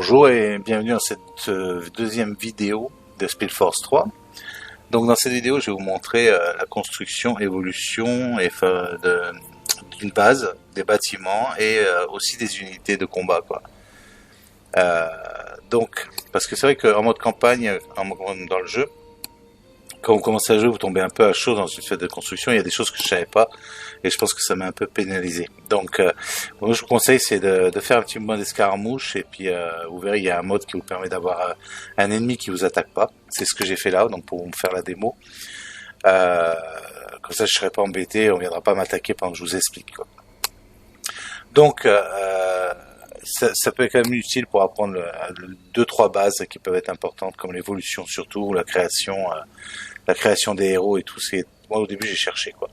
Bonjour et bienvenue dans cette deuxième vidéo de Speedforce 3. Donc dans cette vidéo, je vais vous montrer la construction, évolution d'une base, des bâtiments et aussi des unités de combat, quoi. Donc, parce que c'est vrai qu'en mode campagne, dans le jeu, quand vous commencez à jouer, vous tombez un peu à chaud dans une phase de construction. Il y a des choses que je savais pas et je pense que ça m'a un peu pénalisé. Donc, moi, je vous conseille, c'est de faire un petit mode escarmouche et puis vous verrez, il y a un mode qui vous permet d'avoir un ennemi qui vous attaque pas. C'est ce que j'ai fait là, donc pour me faire la démo. Comme ça, je serai pas embêté, on viendra pas m'attaquer pendant que je vous explique, quoi. Donc, ça peut être quand même utile pour apprendre deux, trois bases qui peuvent être importantes, comme l'évolution surtout, la création des héros et tout. Moi au début j'ai cherché, quoi.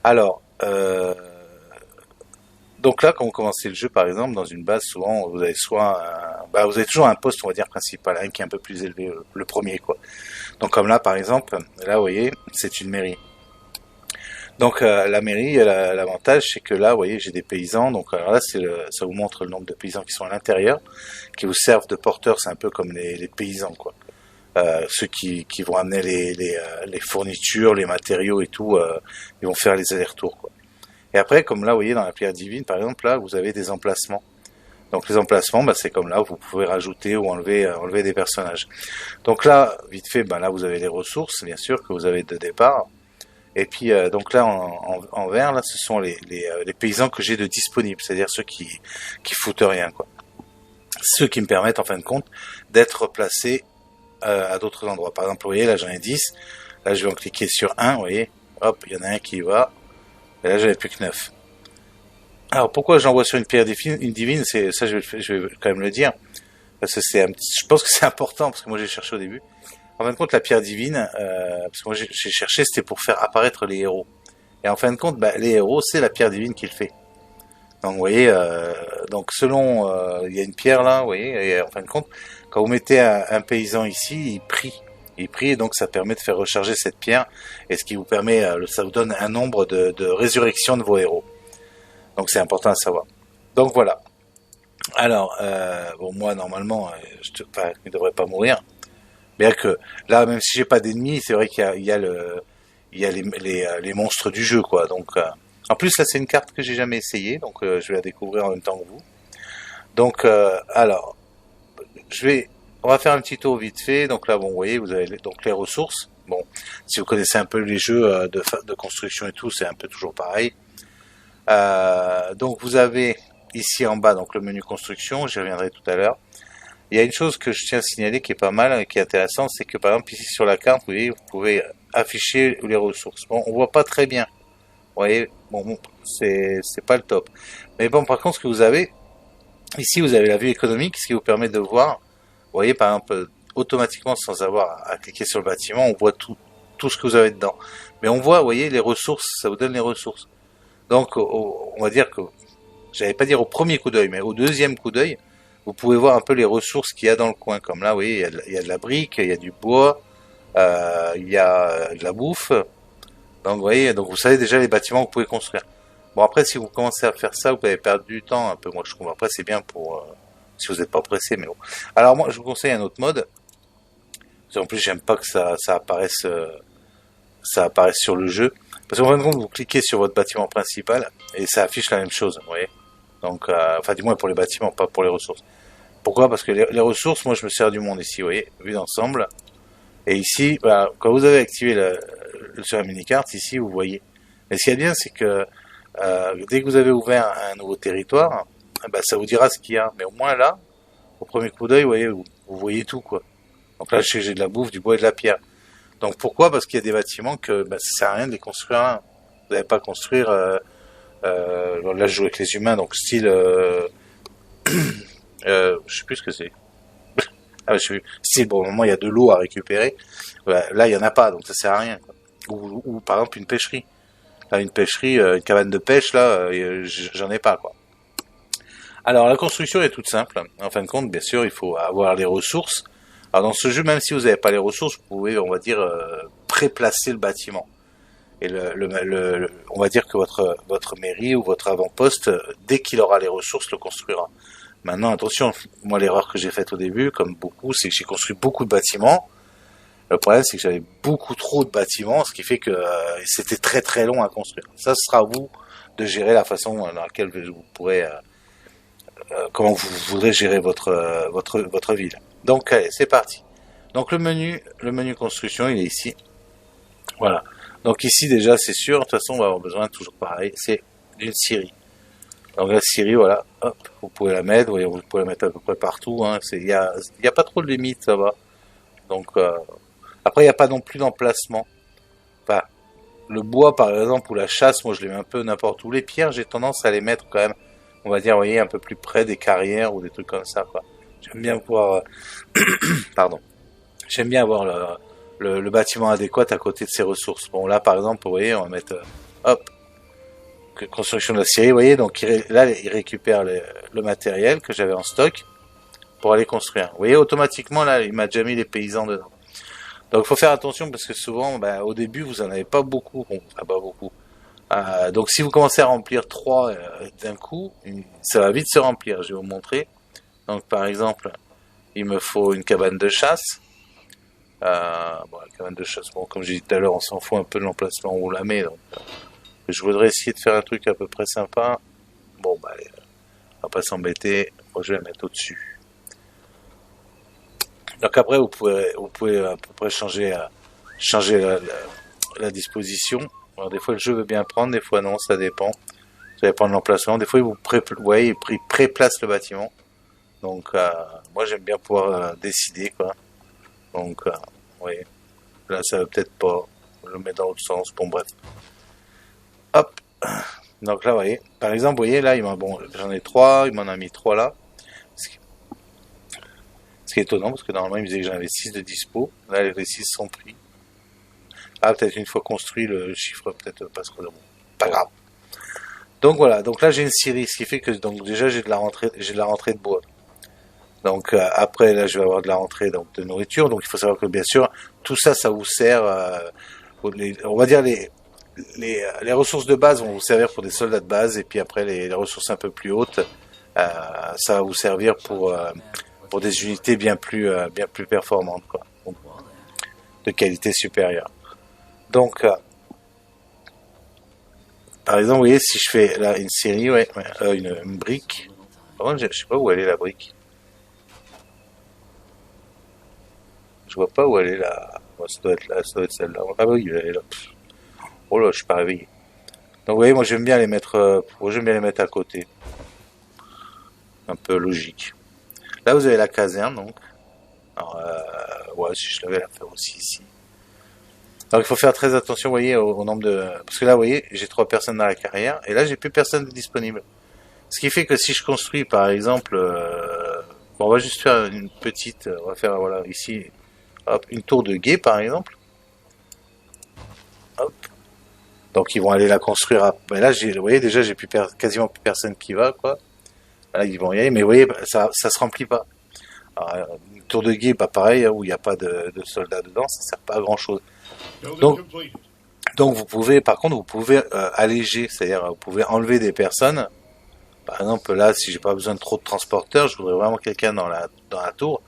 Alors, donc là quand vous commencez le jeu par exemple dans une base, souvent vous avez vous avez toujours un poste, on va dire, principal, un qui est un peu plus élevé, le premier, quoi. Donc comme là par exemple, là vous voyez c'est une mairie. Donc la mairie, l'avantage c'est que là, vous voyez, j'ai des paysans. Donc alors là, ça vous montre le nombre de paysans qui sont à l'intérieur, qui vous servent de porteurs. C'est un peu comme les paysans, quoi. Ceux qui vont amener les fournitures, les matériaux et tout, ils vont faire les allers-retours, quoi. Et après, comme là, vous voyez, dans la pierre divine, par exemple, là, vous avez des emplacements. Donc les emplacements, c'est comme là, vous pouvez rajouter ou enlever des personnages. Donc là, vite fait, là, vous avez les ressources, bien sûr, que vous avez de départ. Et puis donc là en vert là, ce sont les paysans que j'ai de disponibles, c'est-à-dire ceux qui foutent rien, quoi. Ceux qui me permettent en fin de compte d'être placés à d'autres endroits. Par exemple, vous voyez là j'en ai 10. Là je vais en cliquer sur un, vous voyez, hop, il y en a un qui y va. Et là j'en ai plus que 9. Alors pourquoi j'envoie sur une pierre divine, c'est ça, je vais quand même le dire, parce que je pense que c'est important, parce que moi j'ai cherché au début. En fin de compte, la pierre divine, parce que moi j'ai cherché, c'était pour faire apparaître les héros. Et en fin de compte, les héros, c'est la pierre divine qui le fait. Donc vous voyez, donc selon, il y a une pierre là, vous voyez, et en fin de compte, quand vous mettez un paysan ici, il prie. Il prie, et donc ça permet de faire recharger cette pierre, et ce qui vous permet, ça vous donne un nombre de résurrections de vos héros. Donc c'est important à savoir. Donc voilà. Alors, moi normalement, je ne devrais pas mourir. Bien que là, même si j'ai pas d'ennemis, c'est vrai qu'il y a les monstres du jeu, quoi. Donc, en plus là, c'est une carte que j'ai jamais essayée, donc je vais la découvrir en même temps que vous. Donc, alors, on va faire un petit tour vite fait. Donc là, bon, vous voyez, vous avez donc les ressources. Bon, si vous connaissez un peu les jeux de construction et tout, c'est un peu toujours pareil. Donc vous avez ici en bas donc le menu construction. J'y reviendrai tout à l'heure. Il y a une chose que je tiens à signaler qui est pas mal, qui est intéressante, c'est que par exemple ici sur la carte, vous voyez, vous pouvez afficher les ressources. Bon, on voit pas très bien. Vous voyez, bon, c'est pas le top. Mais bon, par contre, ce que vous avez, ici vous avez la vue économique, ce qui vous permet de voir, vous voyez, par exemple, automatiquement, sans avoir à cliquer sur le bâtiment, on voit tout ce que vous avez dedans. Mais on voit, vous voyez, les ressources, ça vous donne les ressources. Donc, on va dire que, j'allais pas dire au premier coup d'œil, mais au deuxième coup d'œil, vous pouvez voir un peu les ressources qu'il y a dans le coin. Comme là, vous voyez, il y a de la brique, il y a du bois, il y a de la bouffe. Donc, vous voyez, donc vous savez déjà les bâtiments que vous pouvez construire. Bon, après, si vous commencez à faire ça, vous allez perdre du temps un peu. Moi, je comprends. Après, c'est bien pour si vous n'êtes pas pressé, mais bon. Alors, moi, je vous conseille un autre mode. Parce qu'en plus, j'aime pas que ça apparaisse sur le jeu. Parce qu'en fin de compte, vous cliquez sur votre bâtiment principal et ça affiche la même chose, vous voyez. Donc, enfin, du moins pour les bâtiments, pas pour les ressources. Pourquoi? Parce que les ressources, moi je me sers du monde ici, vous voyez, vue d'ensemble. Et ici, quand vous avez activé sur la mini-carte, ici vous voyez. Mais ce qui est bien, c'est que dès que vous avez ouvert un nouveau territoire, ça vous dira ce qu'il y a. Mais au moins là, au premier coup d'œil, vous voyez tout, quoi. Donc là, j'ai de la bouffe, du bois et de la pierre. Donc pourquoi? Parce qu'il y a des bâtiments que ça sert à rien de les construire un. Vous n'allez pas construire... là, je joue avec les humains, donc style... je sais plus ce que c'est. Si, bon, au moment il y a de l'eau à récupérer, là il y en a pas, donc ça sert à rien, quoi. Ou par exemple une pêcherie. Là, une pêcherie, une cabane de pêche, là, j'en ai pas, quoi. Alors la construction est toute simple. En fin de compte, bien sûr, il faut avoir les ressources. Alors dans ce jeu, même si vous n'avez pas les ressources, vous pouvez, on va dire, préplacer le bâtiment. Et on va dire que votre mairie ou votre avant-poste, dès qu'il aura les ressources, le construira. Maintenant, attention, moi l'erreur que j'ai faite au début, comme beaucoup, c'est que j'ai construit beaucoup de bâtiments. Le problème, c'est que j'avais beaucoup trop de bâtiments, ce qui fait que c'était très très long à construire. Ça, ce sera à vous de gérer la façon dans laquelle vous pourrez, comment vous voudrez gérer votre ville. Donc, allez, c'est parti. Donc le menu construction, il est ici. Voilà. Donc ici déjà, c'est sûr. De toute façon, on va avoir besoin toujours pareil. C'est d'une scierie. Donc la scierie, voilà. Hop, vous pouvez la mettre. Vous pouvez la mettre à peu près partout. Hein. Il y a pas trop de limites, ça va. Donc après, il n'y a pas non plus d'emplacement. Enfin, le bois, par exemple, ou la chasse, moi, je les mets un peu n'importe où. Les pierres, j'ai tendance à les mettre quand même, on va dire, vous voyez, un peu plus près des carrières ou des trucs comme ça, quoi. J'aime bien pouvoir, pardon, j'aime bien avoir le bâtiment adéquat à côté de ses ressources. Bon, là, par exemple, vous voyez, on va mettre, hop, construction de la scierie, vous voyez, donc là, il récupère le matériel que j'avais en stock pour aller construire. Vous voyez, automatiquement, là, il m'a déjà mis les paysans dedans. Donc, il faut faire attention parce que souvent, au début, vous en avez pas beaucoup. Bon, pas beaucoup. Donc, si vous commencez à remplir 3 d'un coup, ça va vite se remplir. Je vais vous montrer. Donc, par exemple, il me faut une cabane de chasse. Bon, la cabane de chasse, bon, comme j'ai dit tout à l'heure, on s'en fout un peu de l'emplacement où on la met. Donc, je voudrais essayer de faire un truc à peu près sympa. Bon, allez, on va pas s'embêter. Moi, je vais la mettre au-dessus. Donc après, vous pouvez à peu près changer la disposition. Alors des fois, le jeu veut bien prendre, des fois non, ça dépend. Ça dépend de l'emplacement. Des fois, vous voyez, il préplace le bâtiment. Donc moi, j'aime bien pouvoir décider, quoi. Donc, oui. Là, ça va peut-être pas. Je le mets dans l'autre sens. Bon, bref. Hop. Donc là, vous voyez. Par exemple, vous voyez, là, j'en ai 3. Il m'en a mis 3 là. Ce qui est étonnant, parce que normalement, il me disait que j'en avais 6 de dispo. Là, les 6 sont pris. Ah, peut-être une fois construit, le chiffre peut-être passera de bon. Pas grave. Donc voilà, donc là j'ai une scierie, ce qui fait que donc déjà j'ai de la rentrée de bois. Donc après là je vais avoir de la rentrée donc de nourriture. Donc il faut savoir que bien sûr tout ça, ça vous sert. On va dire les ressources de base vont vous servir pour des soldats de base et puis après les ressources un peu plus hautes, ça va vous servir pour des unités bien plus performantes, quoi, de qualité supérieure. Donc par exemple, vous voyez, si je fais là une série, une brique. Par contre, je sais pas où elle est la brique. Je vois pas où elle est là. Bon, ça doit être là, ça doit être celle-là. Ah oui, elle est là. Oh là, je suis pas réveillé. Donc vous voyez, moi j'aime bien les mettre, j'aime bien les mettre à côté. Un peu logique. Là, vous avez la caserne, donc. Alors, ouais, si je l'avais la faire aussi ici. Donc il faut faire très attention, vous voyez, au nombre de... Parce que là, vous voyez, j'ai 3 personnes dans la carrière, et là, j'ai plus personne de disponible. Ce qui fait que si je construis, par exemple... bon, on va juste faire une petite... on va faire, voilà, ici, hop, une tour de guet, par exemple. Hop. Donc ils vont aller la construire. Mais là, vous voyez, déjà, j'ai quasiment plus personne qui va, quoi. Là, ils vont y aller, mais vous voyez, ça se remplit pas. Alors, une tour de guet, pareil, hein, où il n'y a pas de soldats dedans, ça sert pas à grand-chose. Donc, donc vous pouvez, par contre, vous pouvez alléger, c'est-à-dire vous pouvez enlever des personnes. Par exemple, là, si j'ai pas besoin de trop de transporteurs, je voudrais vraiment quelqu'un dans la tour.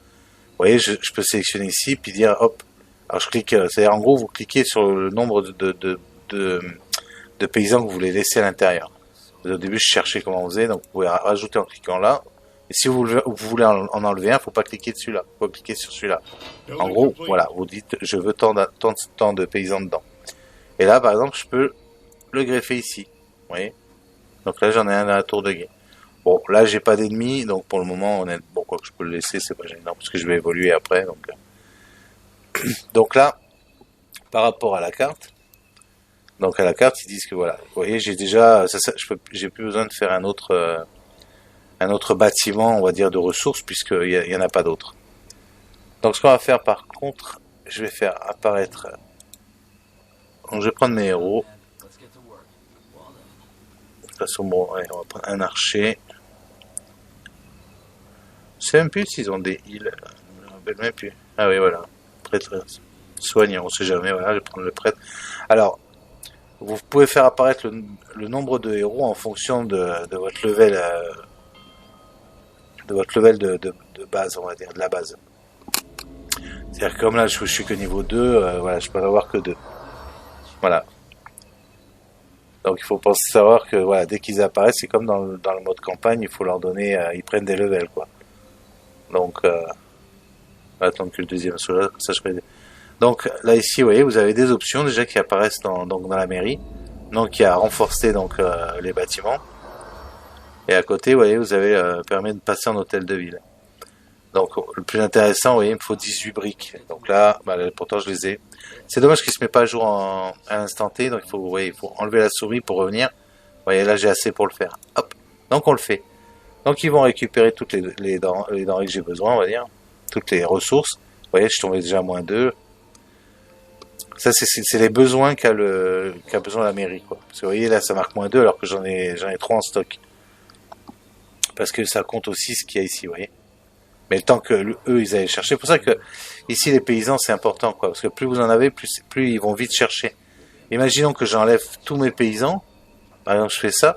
Vous voyez, je peux sélectionner ici, puis dire, hop. Alors je clique, c'est-à-dire en gros, vous cliquez sur le nombre de paysans que vous voulez laisser à l'intérieur. Au début, je cherchais comment on faisait, donc vous pouvez rajouter en cliquant là. Et si vous voulez en enlever un, faut pas cliquer dessus là, faut cliquer sur celui-là. En gros, voilà, vous dites, je veux tant de paysans dedans. Et là, par exemple, je peux le greffer ici. Vous voyez? Donc là, j'en ai un à la tour de guet. Bon, là, j'ai pas d'ennemis, donc pour le moment, bon, quoi que je peux le laisser, c'est pas gênant, parce que je vais évoluer après, donc là, par rapport à la carte, donc à la carte, ils disent que voilà, vous voyez, j'ai déjà, j'ai plus besoin de faire un autre bâtiment, on va dire, de ressources, puisqu'il y en a pas d'autres. Donc ce qu'on va faire par contre, je vais faire apparaître, donc je vais prendre mes héros. De toute façon, bon, allez, on va prendre un archer. Je sais même plus s'ils ont des heals, je me rappelle même plus. Ah oui, voilà, prêtre soignant, on sait jamais, voilà, je vais prendre le prêtre. Alors, vous pouvez faire apparaître le nombre de héros en fonction de votre level de votre level de base, on va dire, de la base. C'est-à-dire que comme là, je suis que niveau 2, voilà, je peux en avoir que 2. Voilà. Donc il faut penser savoir que voilà, dès qu'ils apparaissent, c'est comme dans le mode campagne, il faut leur donner, ils prennent des levels, quoi. Donc, attendre que le deuxième soit là, ça je peux. Donc là ici, vous voyez, vous avez des options déjà qui apparaissent donc dans la mairie. Donc il y a renforcer donc les bâtiments. Et à côté, vous voyez, vous avez permis de passer en hôtel de ville. Donc le plus intéressant, vous voyez, il me faut 18 briques. Donc là, bah, pourtant je les ai. C'est dommage qu'il se met pas à jour à l'instant T. Donc vous voyez, il faut enlever la souris pour revenir. Vous voyez, là j'ai assez pour le faire. Hop. Donc on le fait. Donc ils vont récupérer toutes les denrées que j'ai besoin, on va dire. Toutes les ressources. Vous voyez, je tombais déjà à -2. Ça, c'est les besoins qu'a besoin la mairie, quoi. Parce que vous voyez, là, ça marque -2 alors que j'en ai 3 en stock. Parce que ça compte aussi ce qu'il y a ici, vous voyez. Mais le temps que eux, ils aillent chercher. C'est pour ça que ici, les paysans, c'est important, quoi. Parce que plus vous en avez, plus ils vont vite chercher. Imaginons que j'enlève tous mes paysans. Par exemple, je fais ça.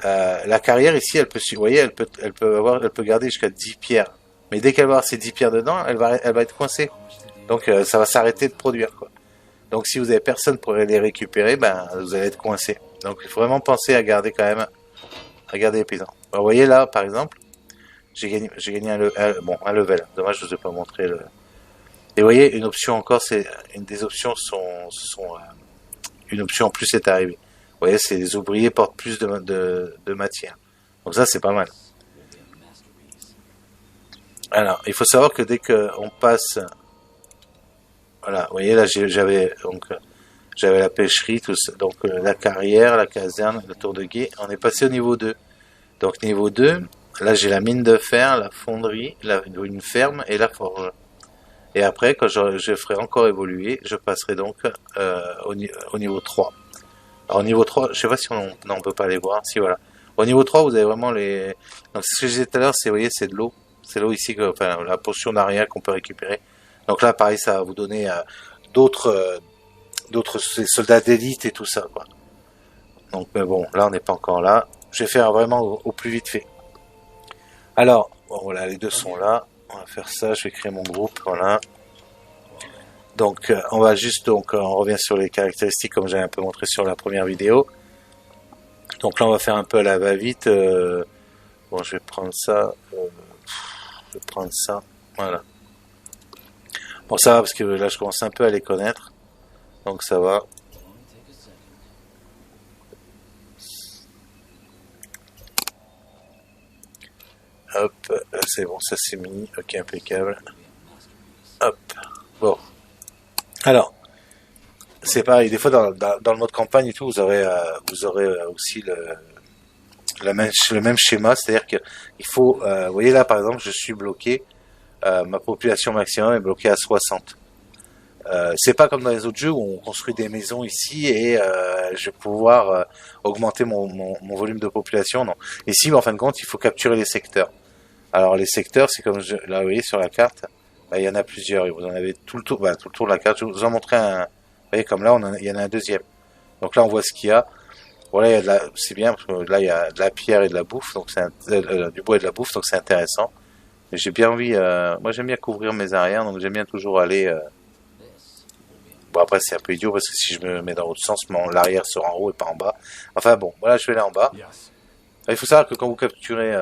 La carrière ici, elle peut, vous voyez, elle peut garder jusqu'à 10 pierres. Mais dès qu'elle va avoir ces 10 pierres dedans, elle va être coincée. Donc, ça va s'arrêter de produire, quoi. Donc, si vous avez personne pour les récupérer, ben, vous allez être coincé. Donc, il faut vraiment penser à garder quand même, à garder les paysans. Alors, vous voyez là, par exemple, j'ai gagné un level. Dommage, je ne vous ai pas montré le. Et vous voyez, une option encore, une des options une option en plus est arrivée. Vous voyez, c'est les ouvriers portent plus de matière. Donc ça, c'est pas mal. Alors, il faut savoir que dès qu'on passe, voilà, vous voyez là, j'avais la pêcherie, tout ça, donc la carrière, la caserne, la tour de guet. On est passé au niveau 2. Donc niveau 2, là j'ai la mine de fer, la fonderie, une ferme et la forge. Et après, quand je ferai encore évoluer, je passerai donc au niveau 3. Alors au niveau 3, je sais pas si on peut pas les voir. Si voilà. Au niveau 3, vous avez vraiment les. Donc ce que je disais tout à l'heure, c'est, vous voyez, c'est de l'eau. C'est l'eau ici, enfin la potion d'Aria qu'on peut récupérer. Donc là, pareil, ça va vous donner d'autres soldats d'élite et tout ça, quoi. Donc mais bon, là on n'est pas encore là. Je vais faire vraiment au plus vite fait. Alors, bon, voilà, les deux sont là. On va faire ça. Je vais créer mon groupe, voilà. Donc, on va juste, donc, on revient sur les caractéristiques comme j'avais un peu montré sur la première vidéo. Donc là, on va faire un peu à la va-vite. Bon, je vais prendre ça. Voilà. Bon, ça va parce que là, je commence un peu à les connaître. Donc, ça va. Hop, c'est bon, ça c'est mis. Ok, impeccable. Hop. Bon. Alors, c'est pareil. Des fois, dans le mode campagne et tout, vous aurez aussi le même schéma. C'est-à-dire que il faut, vous voyez là, par exemple, je suis bloqué. Ma population maximum est bloquée à 60. C'est pas comme dans les autres jeux où on construit des maisons ici et je vais pouvoir augmenter mon volume de population. Non. Ici, en fin de compte, il faut capturer les secteurs. Alors les secteurs, c'est comme là, vous voyez sur la carte, bah, il y en a plusieurs. Et vous en avez tout le tour de la carte. Je vous en montrer un. Vous voyez comme là, il y en a un deuxième. Donc là, on voit ce qu'il y a. Voilà, il y a c'est bien parce que là, il y a de la pierre et de la bouffe, donc du bois et de la bouffe, donc c'est intéressant. Mais j'ai bien envie. Moi, j'aime bien couvrir mes arrières, donc j'aime bien toujours aller. Bon, après, c'est un peu idiot parce que si je me mets dans l'autre sens, l'arrière sera en haut et pas en bas. Enfin bon, voilà, je vais là en bas. Il faut savoir que quand vous capturez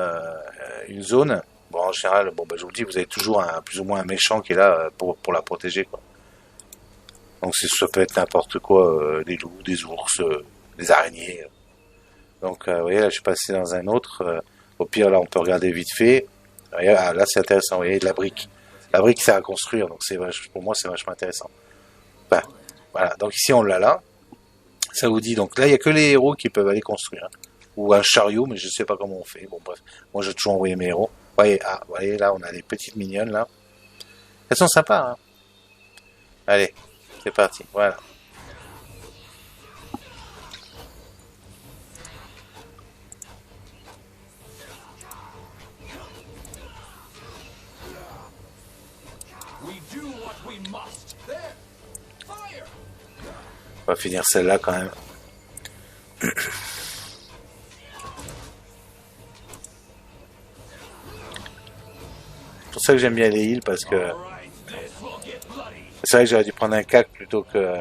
une zone, bon, en général, bon, bah, je vous le dis, vous avez toujours plus ou moins un méchant qui est là pour la protéger, quoi. Donc ça peut être n'importe quoi, des loups, des ours, des araignées. Donc vous voyez, là, je suis passé dans un autre. Au pire, là, on peut regarder vite fait. Là, c'est intéressant. Vous voyez, de la brique. La brique, c'est à construire, donc pour moi, c'est vachement intéressant. Enfin, voilà. Donc ici, on l'a là. Ça vous dit, donc là, il n'y a que les héros qui peuvent aller construire. Ou un chariot, mais je sais pas comment on fait. Bon, bref. Moi, j'ai toujours envoyé mes héros. Voyez, vous voyez, là, on a les petites mignonnes, là. Elles sont sympas, hein. Allez, c'est parti. Voilà. On va finir celle-là, quand même. pour ça que j'aime bien les heals, parce que c'est vrai que j'aurais dû prendre un cac plutôt que...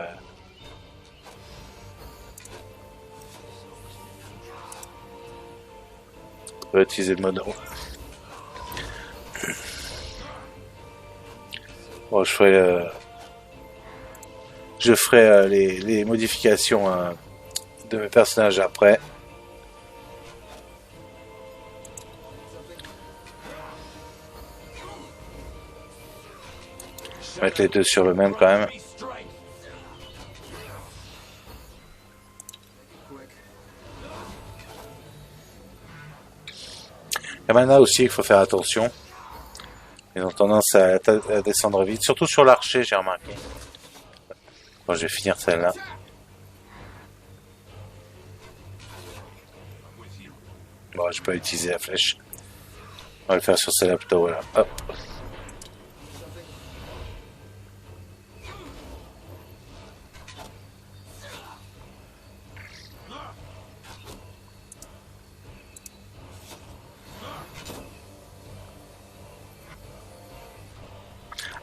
utiliser le mode. Bon, je ferai les modifications de mes personnages après. Mettre les deux sur le même quand même. Il y a maintenant aussi qu'il faut faire attention. Ils ont tendance à descendre vite, surtout sur l'archer, j'ai remarqué. Bon, je vais finir celle-là. Bon, je peux utiliser la flèche. On va le faire sur celle-là plutôt, voilà. Hop.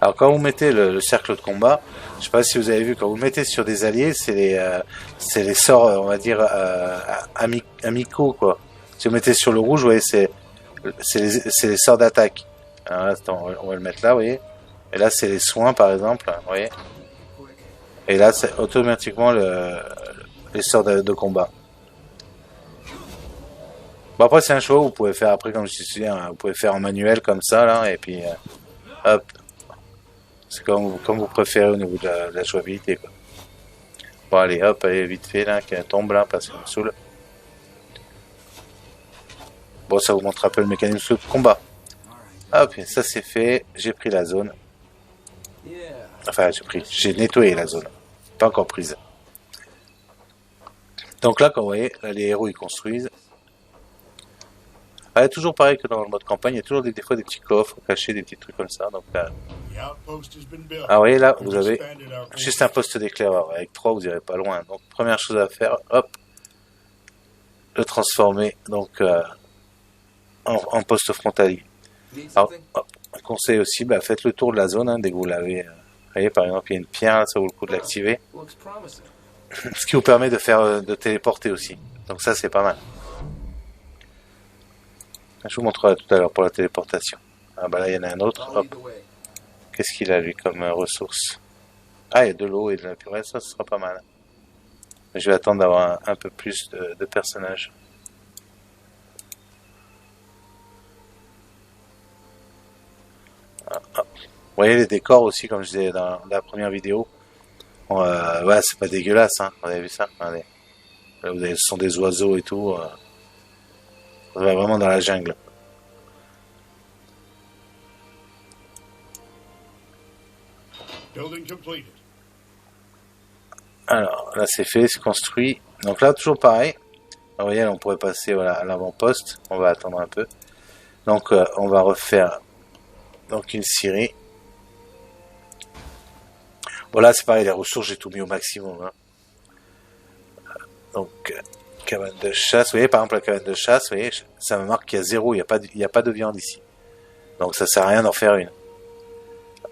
Alors quand vous mettez le cercle de combat, je sais pas si vous avez vu, quand vous le mettez sur des alliés, c'est les sorts, on va dire, amicaux, quoi. Si vous mettez sur le rouge, vous voyez, c'est les sorts d'attaque. Alors là, attends, on va le mettre là, vous voyez. Et là, c'est les soins, par exemple, vous voyez. Et là, c'est automatiquement les sorts de combat. Bon, après, c'est un choix, vous pouvez faire après, comme je disais, hein, vous pouvez faire en manuel comme ça, là, et puis, hop. C'est comme vous préférez au niveau de la jouabilité, quoi. Bon, allez, hop, allez, vite fait, là, qu'elle tombe, là, parce qu'elle me saoule. Bon, ça vous montre un peu le mécanisme de combat. Hop, ça c'est fait, j'ai pris la zone. Enfin, j'ai nettoyé la zone. Pas encore prise. Donc là, comme vous voyez, là, les héros, ils construisent. Ah, toujours pareil que dans le mode campagne, il y a toujours des fois des petits coffres cachés, des petits trucs comme ça. Donc là... Ah, vous voyez, là, vous avez juste un poste d'éclaireur. Avec 3, vous n'irez pas loin. Donc, première chose à faire, hop, le transformer donc en poste frontalier. Alors, hop, un conseil aussi, bah, faites le tour de la zone hein, dès que vous l'avez. Vous voyez, par exemple, il y a une pierre, là, ça vaut le coup de l'activer. Ce qui vous permet de téléporter aussi. Donc ça, c'est pas mal. Je vous montrerai tout à l'heure pour la téléportation. Ah bah là, il y en a un autre. Qu'est-ce qu'il a, lui, comme ressource? Ah, il y a de l'eau et de la purée, ça, ce sera pas mal. Mais je vais attendre d'avoir un peu plus de personnages. Vous voyez les décors aussi, comme je disais dans la première vidéo. Ouais, c'est pas dégueulasse, hein. Vous avez vu ça? Allez. Là, vous avez, ce sont des oiseaux et tout. On va vraiment dans la jungle. Alors, là c'est fait, c'est construit. Donc là, toujours pareil. Alors, vous voyez, là, on pourrait passer voilà, à l'avant-poste. On va attendre un peu. Donc, on va refaire donc une scierie. Voilà, c'est pareil, les ressources, j'ai tout mis au maximum. Hein. Donc, cabane de chasse. Vous voyez, par exemple, la cabane de chasse, vous voyez, ça me marque qu'il y a 0, il n'y a pas de viande ici. Donc, ça sert à rien d'en faire une.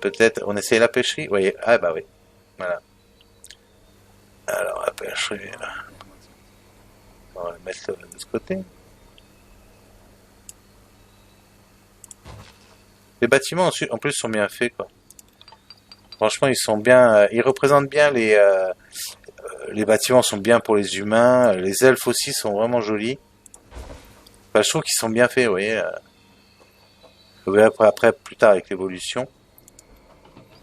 Peut-être, on essaye la pêcherie. Vous voyez, ah bah oui. Voilà. Alors, la pêcherie. On va le mettre de ce côté. Les bâtiments, en plus, sont bien faits, quoi. Franchement, ils sont bien. Ils représentent bien les bâtiments sont bien pour les humains. Les elfes aussi sont vraiment jolis. Enfin, je trouve qu'ils sont bien faits, vous voyez. Vous verrez après, plus tard avec l'évolution.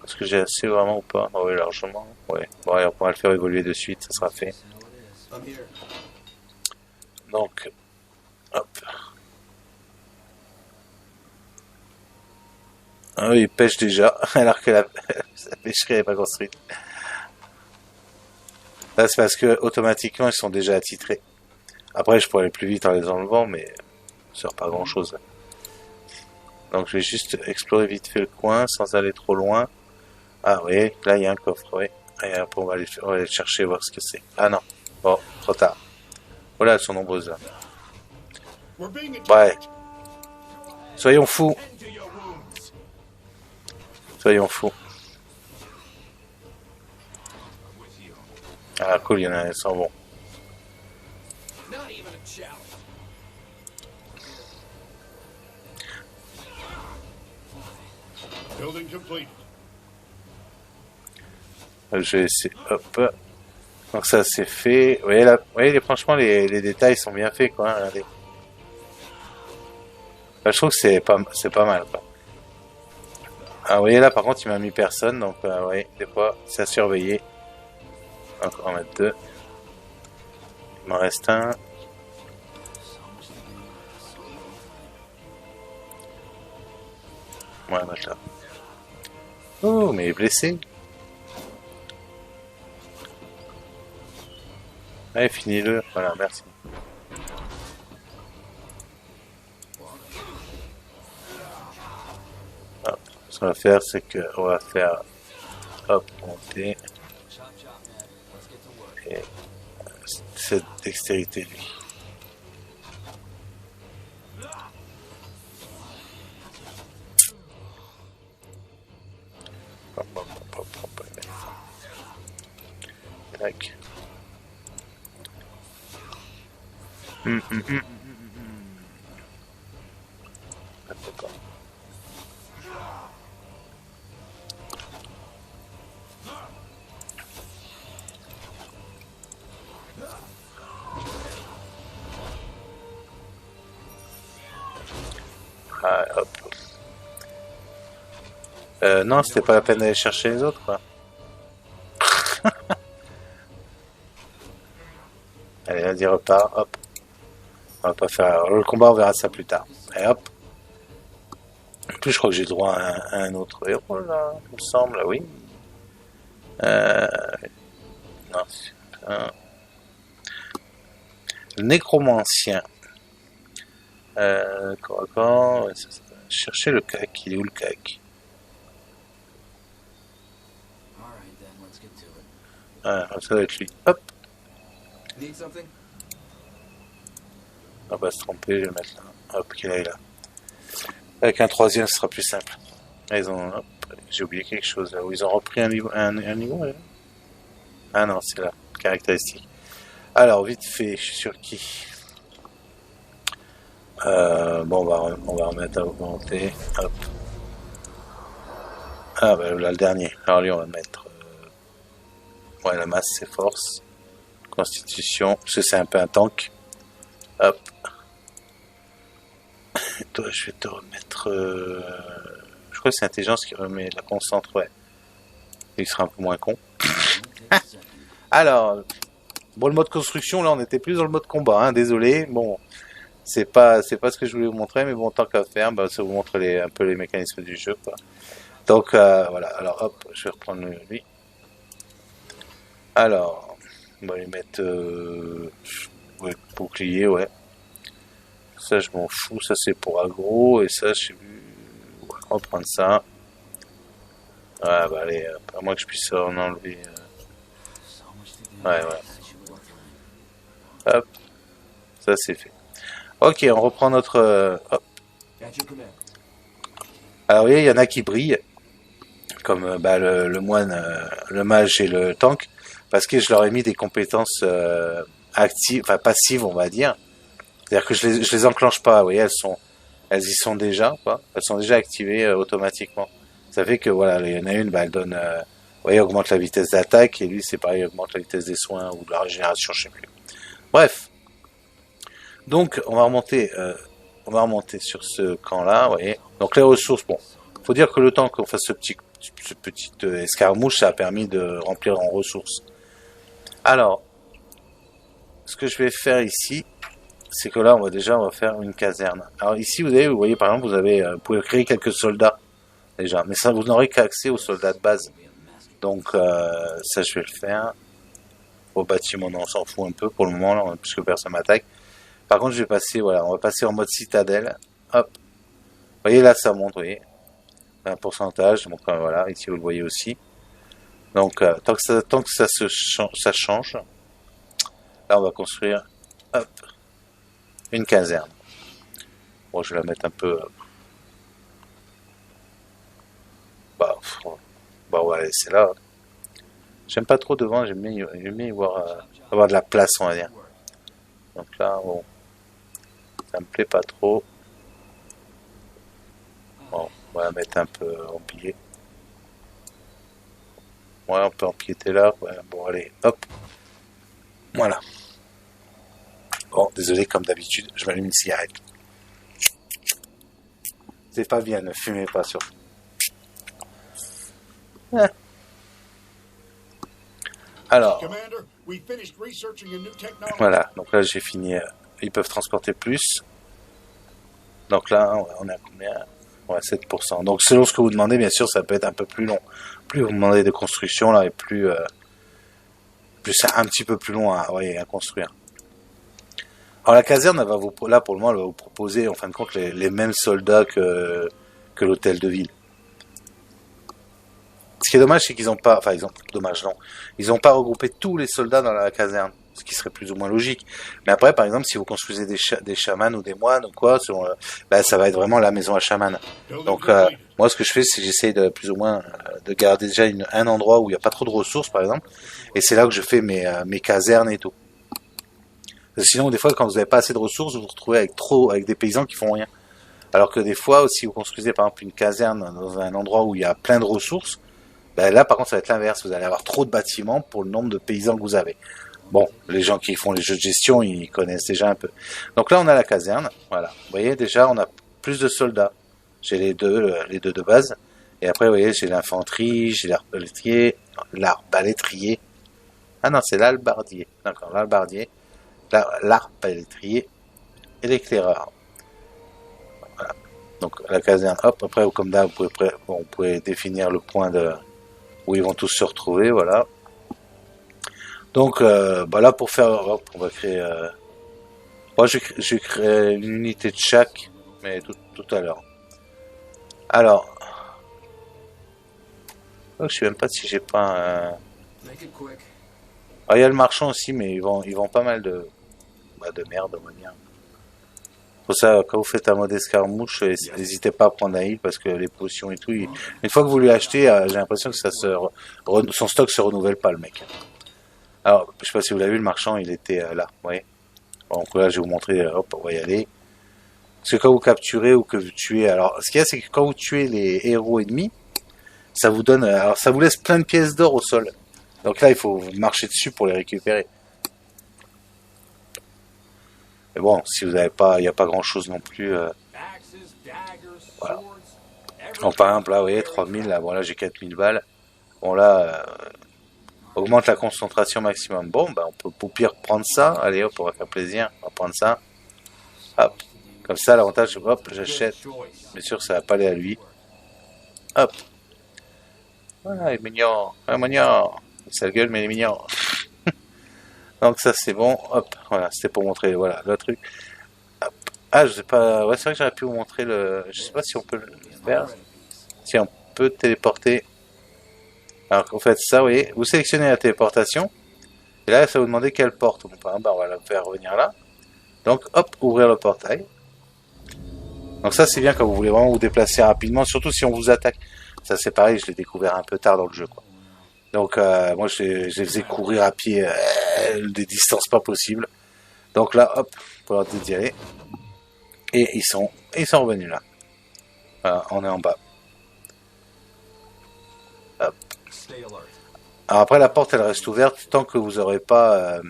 Est-ce que j'ai assez vraiment ou pas? Oui, largement. Ouais. Bon, allez, on pourra le faire évoluer de suite, ça sera fait. Donc, hop. Ah oui, il pêche déjà, alors que la pêcherie n'est pas construite. Là, c'est parce que automatiquement, ils sont déjà attitrés. Après, je pourrais aller plus vite en les enlevant, mais ça sert pas grand chose. Donc, je vais juste explorer vite fait le coin, sans aller trop loin. Ah oui, là, il y a un coffre, oui. Et après, on va aller le chercher, voir ce que c'est. Ah non, bon, trop tard. Voilà, elles sont nombreuses, là. Ouais. Soyons fous. Soyons fous. Ah cool, il y en a, elles sont bons. Building complete. Je vais essayer. Hop. Donc ça c'est fait. Vous voyez là, vous voyez, franchement les détails sont bien faits quoi. Hein, regardez. Là, je trouve que c'est pas mal quoi. Ah vous voyez là par contre il m'a mis personne donc oui des fois c'est à surveiller. Donc on va mettre deux. Il m'en reste un. Ouais mettre là. Oh mais il est blessé. Allez finis-le. Voilà merci. Hop. Ce qu'on va faire c'est que on va faire hop monter. Et cette dextérité lui. Hop, hop, hop, hop, hop, tac. D'accord. Ah, hop. Non, c'était pas la peine d'aller chercher les autres, quoi. Allez, vas-y, repart, hop. On va pas faire... Le combat, on verra ça plus tard. Et hop. En plus, je crois que j'ai droit à un autre héros, là, il me semble, oui. Euh... Non, c'est un... Le nécromancien. Corps à corps... Ouais, chercher le cac, il est où le cac? Ah, ça doit être lui. Hop. On va pas se tromper, je vais le mettre là. Hop, qu'il est là. Avec un troisième, ce sera plus simple. Ah, ils ont... Hop, j'ai oublié quelque chose là. Où ils ont repris un niveau, un niveau là. Ah non, c'est là. Caractéristique. Alors, vite fait, je suis sur qui? Bon, on va remettre à augmenter. Hop. Ah, bah là, le dernier. Alors, lui, on va mettre... Ouais, la masse, c'est force. Constitution, parce que c'est un peu un tank. Hop. Et toi, je vais te remettre... Je crois que c'est intelligence qui remet la concentre, ouais. Il sera un peu moins con. Alors, bon, le mode construction, là, on était plus dans le mode combat, hein, désolé. Bon, c'est pas ce que je voulais vous montrer, mais bon, tant qu'à faire, bah, ça vous montre un peu les mécanismes du jeu, quoi. Donc, voilà. Alors, hop, je vais reprendre lui. Alors, on va lui mettre ouais, bouclier, ouais. Ça, je m'en fous. Ça, c'est pour aggro. Et ça, je sais plus. Ouais, on va prendre ça. Ouais, bah allez, à moins que je puisse en enlever. Ouais, ouais. Hop, ça c'est fait. Ok, on reprend notre... hop. Alors, vous voyez, il y en a qui brillent. Comme bah, le moine, le mage et le tank. Parce que je leur ai mis des compétences actives, enfin passives, on va dire. C'est-à-dire que je les enclenche pas, vous voyez, elles y sont déjà, quoi. Elles sont déjà activées automatiquement. Ça fait que voilà, il y en a une, bah, elle donne, vous voyez, augmente la vitesse d'attaque, et lui, c'est pareil, augmente la vitesse des soins ou de la régénération, je sais plus. Bref. Donc, on va remonter sur ce camp-là, vous voyez. Donc les ressources, bon, faut dire que le temps qu'on fasse ce petit escarmouche, ça a permis de remplir en ressources. Alors, ce que je vais faire ici, c'est que là, on va faire une caserne. Alors ici, vous voyez, par exemple, vous pouvez créer quelques soldats, déjà. Mais ça, vous n'aurez qu'accès aux soldats de base. Donc, ça, je vais le faire. Au bâtiment, on s'en fout un peu pour le moment, là, puisque personne m'attaque. Par contre, je vais passer, voilà, on va passer en mode citadelle. Hop. Vous voyez, là, ça monte, vous voyez. Un pourcentage, donc voilà, ici, vous le voyez aussi. Donc, tant que ça change, là, on va construire, hop, une caserne. Bon, je vais la mettre un peu, bah, Bah ouais, c'est là. J'aime pas trop devant, j'aime bien y voir, avoir de la place, on va dire. Donc là, bon, ça me plaît pas trop. Bon, on va mettre un peu empillé. Ouais, on peut empiéter là. Ouais, bon, allez, hop, voilà. Bon, désolé, comme d'habitude, je m'allume une cigarette. C'est pas bien, ne fumez pas surtout. Ah. Alors, voilà, donc là j'ai fini. Ils peuvent transporter plus. Donc là, on a combien? Ouais, 7%. Donc selon ce que vous demandez, bien sûr, ça peut être un peu plus long. Plus vous demandez de construction, là, et plus c'est un petit peu plus long à construire. Alors la caserne, elle va vous, là pour le moment, elle va vous proposer en fin de compte les mêmes soldats que l'hôtel de ville. Ce qui est dommage, c'est qu'ils n'ont pas, enfin, dommage non, ils n'ont pas regroupé tous les soldats dans la caserne, ce qui serait plus ou moins logique. Mais après, par exemple, si vous construisez des chamans ou des moines ou quoi, ça va être vraiment la maison à chaman. Donc, moi, ce que je fais, c'est que j'essaye de plus ou moins de garder déjà un endroit où il n'y a pas trop de ressources, par exemple, et c'est là que je fais mes casernes et tout. Parce que sinon, des fois, quand vous n'avez pas assez de ressources, vous vous retrouvez avec des paysans qui font rien. Alors que des fois, si vous construisez par exemple une caserne dans un endroit où il y a plein de ressources, ben là, par contre, ça va être l'inverse. Vous allez avoir trop de bâtiments pour le nombre de paysans que vous avez. Bon, les gens qui font les jeux de gestion, ils connaissent déjà un peu. Donc là, on a la caserne. Voilà. Vous voyez, déjà, on a plus de soldats. J'ai les deux de base. Et après, vous voyez, j'ai l'infanterie, j'ai l'arbalétrier. Ah non, c'est l'albardier. D'accord, l'albardier, l'arbalétrier et l'éclaireur. Voilà. Donc la caserne, hop, après, comme d'hab, vous pouvez définir le point où ils vont tous se retrouver, voilà. Donc bah là pour faire, hop, on va créer. Moi je vais créer une unité de chaque, mais tout à l'heure. Alors, je sais même pas si j'ai pas un. Ah, il y a le marchand aussi, mais ils vendent pas mal de merde, on va dire. Pour ça, quand vous faites un mode escarmouche, n'hésitez pas à prendre un heal parce que les potions et tout, une fois que vous lui achetez, j'ai l'impression que son stock se renouvelle pas, le mec. Alors, je sais pas si vous l'avez vu, le marchand, il était là, vous voyez. Donc là, je vais vous montrer, hop, on va y aller. Parce que quand vous capturez ou que vous tuez, alors, ce qu'il y a, c'est que quand vous tuez les héros ennemis, ça vous donne, alors ça vous laisse plein de pièces d'or au sol. Donc là, il faut marcher dessus pour les récupérer. Mais bon, si vous n'avez pas, il n'y a pas grand chose non plus. Voilà. Donc par exemple, là, vous voyez, 3000, là, bon, là, j'ai 4000 balles. Bon, là, augmente la concentration maximum. Bon, bah, on peut au pire prendre ça. Allez, hop, on va faire plaisir. On va prendre ça. Hop. Comme ça, l'avantage, hop, j'achète. Bien sûr, ça va pas aller à lui. Hop. Voilà, il est mignon. Ah, mignon. Sa gueule, mais il est mignon. Donc ça, c'est bon. Hop. Voilà, c'était pour montrer, voilà, le truc. Hop. Ah, je sais pas. Ouais, c'est vrai que j'aurais pu vous montrer le. Je sais pas si on peut le faire. Si on peut téléporter. Alors, vous faites ça, vous voyez. Vous sélectionnez la téléportation. Et là, ça va vous demander quelle porte. Bon, par exemple, on va la faire revenir là. Donc, hop, ouvrir le portail. Donc ça, c'est bien quand vous voulez vraiment vous déplacer rapidement, surtout si on vous attaque. Ça, c'est pareil, je l'ai découvert un peu tard dans le jeu, quoi. Donc, moi, je les faisais courir à pied des distances pas possibles. Donc là, hop, pour leur dire d'y aller. Et ils sont revenus là. Voilà, on est en bas. Hop. Alors après, la porte, elle reste ouverte tant que vous n'aurez pas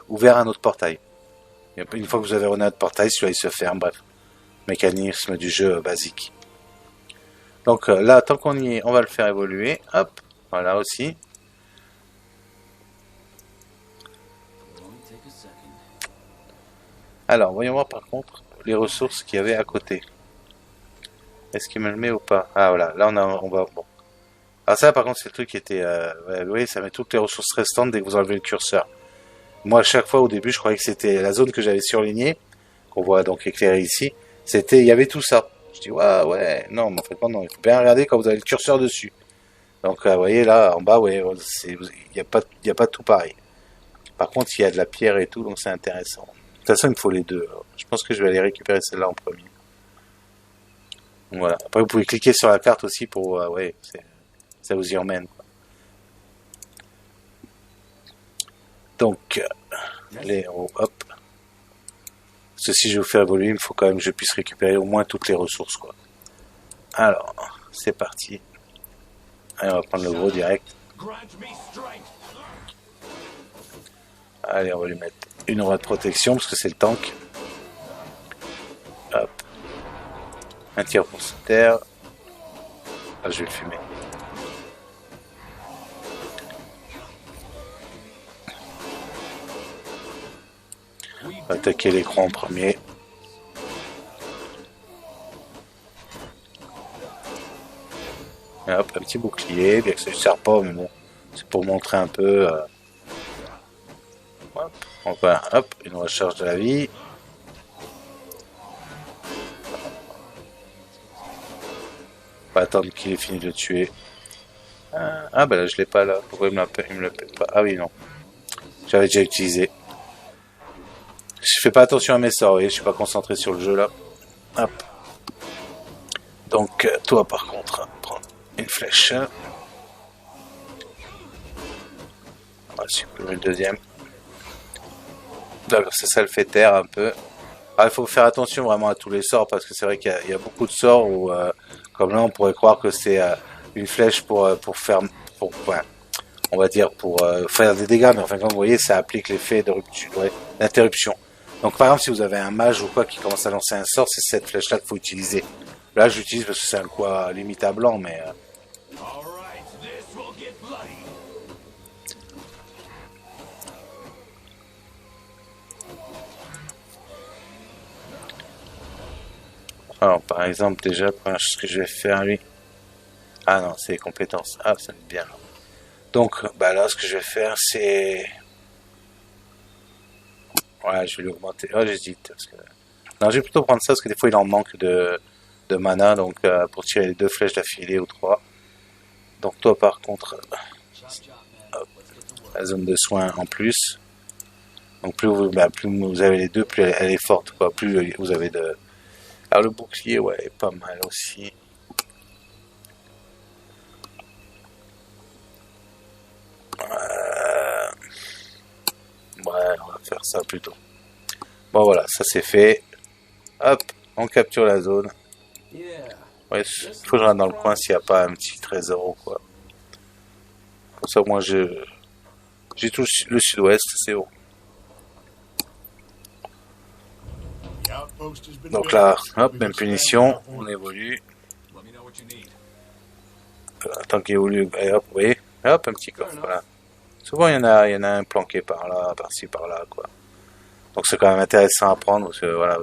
ouvert un autre portail. Une fois que vous avez ouvert un autre portail, celui-là, il se ferme, bref. Mécanisme du jeu basique. Donc là, tant qu'on y est, on va le faire évoluer. Hop, voilà aussi. Alors, voyons voir par contre les ressources qu'il y avait à côté. Est-ce qu'il me le met ou pas? Ah voilà, là on va... Bon. Alors ça par contre c'est le truc qui était... oui, ça met toutes les ressources restantes dès que vous enlevez le curseur. Moi à chaque fois au début je croyais que c'était la zone que j'avais surlignée, qu'on voit donc éclairée ici, il y avait tout ça. Je dis ouais, non, mais en fait non, il faut bien regarder quand vous avez le curseur dessus. Donc vous voyez là en bas, ouais, il n'y a pas tout pareil. Par contre il y a de la pierre et tout, donc c'est intéressant. De toute façon il me faut les deux. Je pense que je vais aller récupérer celle-là en premier. Voilà. Après, vous pouvez cliquer sur la carte aussi pour, ouais, ça vous y emmène, quoi. Donc, les héros, hop. Ceci, je vais vous faire évoluer, il faut quand même que je puisse récupérer au moins toutes les ressources, quoi. Alors, c'est parti. Allez, on va prendre le gros direct. Allez, on va lui mettre une aura de protection parce que c'est le tank. Hop. Un tir pour se taire. Ah, je vais le fumer. On va attaquer l'écran en premier. Et hop, un petit bouclier, bien que ça ne sert pas, mais bon, c'est pour montrer un peu. Hop, on va, hop, une recharge de la vie. On va attendre qu'il ait fini de le tuer. Ah bah là je l'ai pas là, pourquoi il me le paye pas? Ah oui non, j'avais déjà utilisé. Je fais pas attention à mes sorts, vous voyez, je suis pas concentré sur le jeu là. Hop. Donc toi par contre, prends une flèche. On va supprimer le deuxième. D'accord, ça le fait taire un peu. Ah, il faut faire attention vraiment à tous les sorts parce que c'est vrai qu'il y a beaucoup de sorts où, comme là, on pourrait croire que c'est une flèche pour faire, ouais, on va dire pour faire des dégâts, mais enfin, comme vous voyez, ça applique l'effet de rupture, ouais, d'interruption. Donc, par exemple, si vous avez un mage ou quoi qui commence à lancer un sort, c'est cette flèche-là qu'il faut utiliser. Là, j'utilise parce que c'est un quoi limite à blanc, mais alors, par exemple, déjà, ce que je vais faire, lui. Ah non, c'est les compétences. Ah, ça me bien. Donc, bah là, ce que je vais faire, c'est... Ouais, je vais l'augmenter. Ah, j'hésite. Parce que... Non, je vais plutôt prendre ça, parce que des fois, il en manque de mana, donc pour tirer les deux flèches d'affilée ou trois. Donc toi, par contre, hop, la zone de soins en plus. Donc plus vous avez les deux, plus elle est forte, quoi. Plus vous avez de... Alors le bouclier, ouais, est pas mal aussi. Ouais, on va faire ça plutôt. Bon voilà, ça c'est fait. Hop, on capture la zone. Ouais, faut que je rentre dans le coin s'il n'y a pas un petit trésor ou quoi. Comme ça, moi, j'ai tout le sud-ouest, c'est bon. Donc là, hop, même punition, on évolue. Tant qu'il évolue, et hop, oui, hop, un petit coffre, voilà. Souvent, il y en a un planqué par là, par-ci, par-là, quoi. Donc c'est quand même intéressant à prendre, parce que voilà,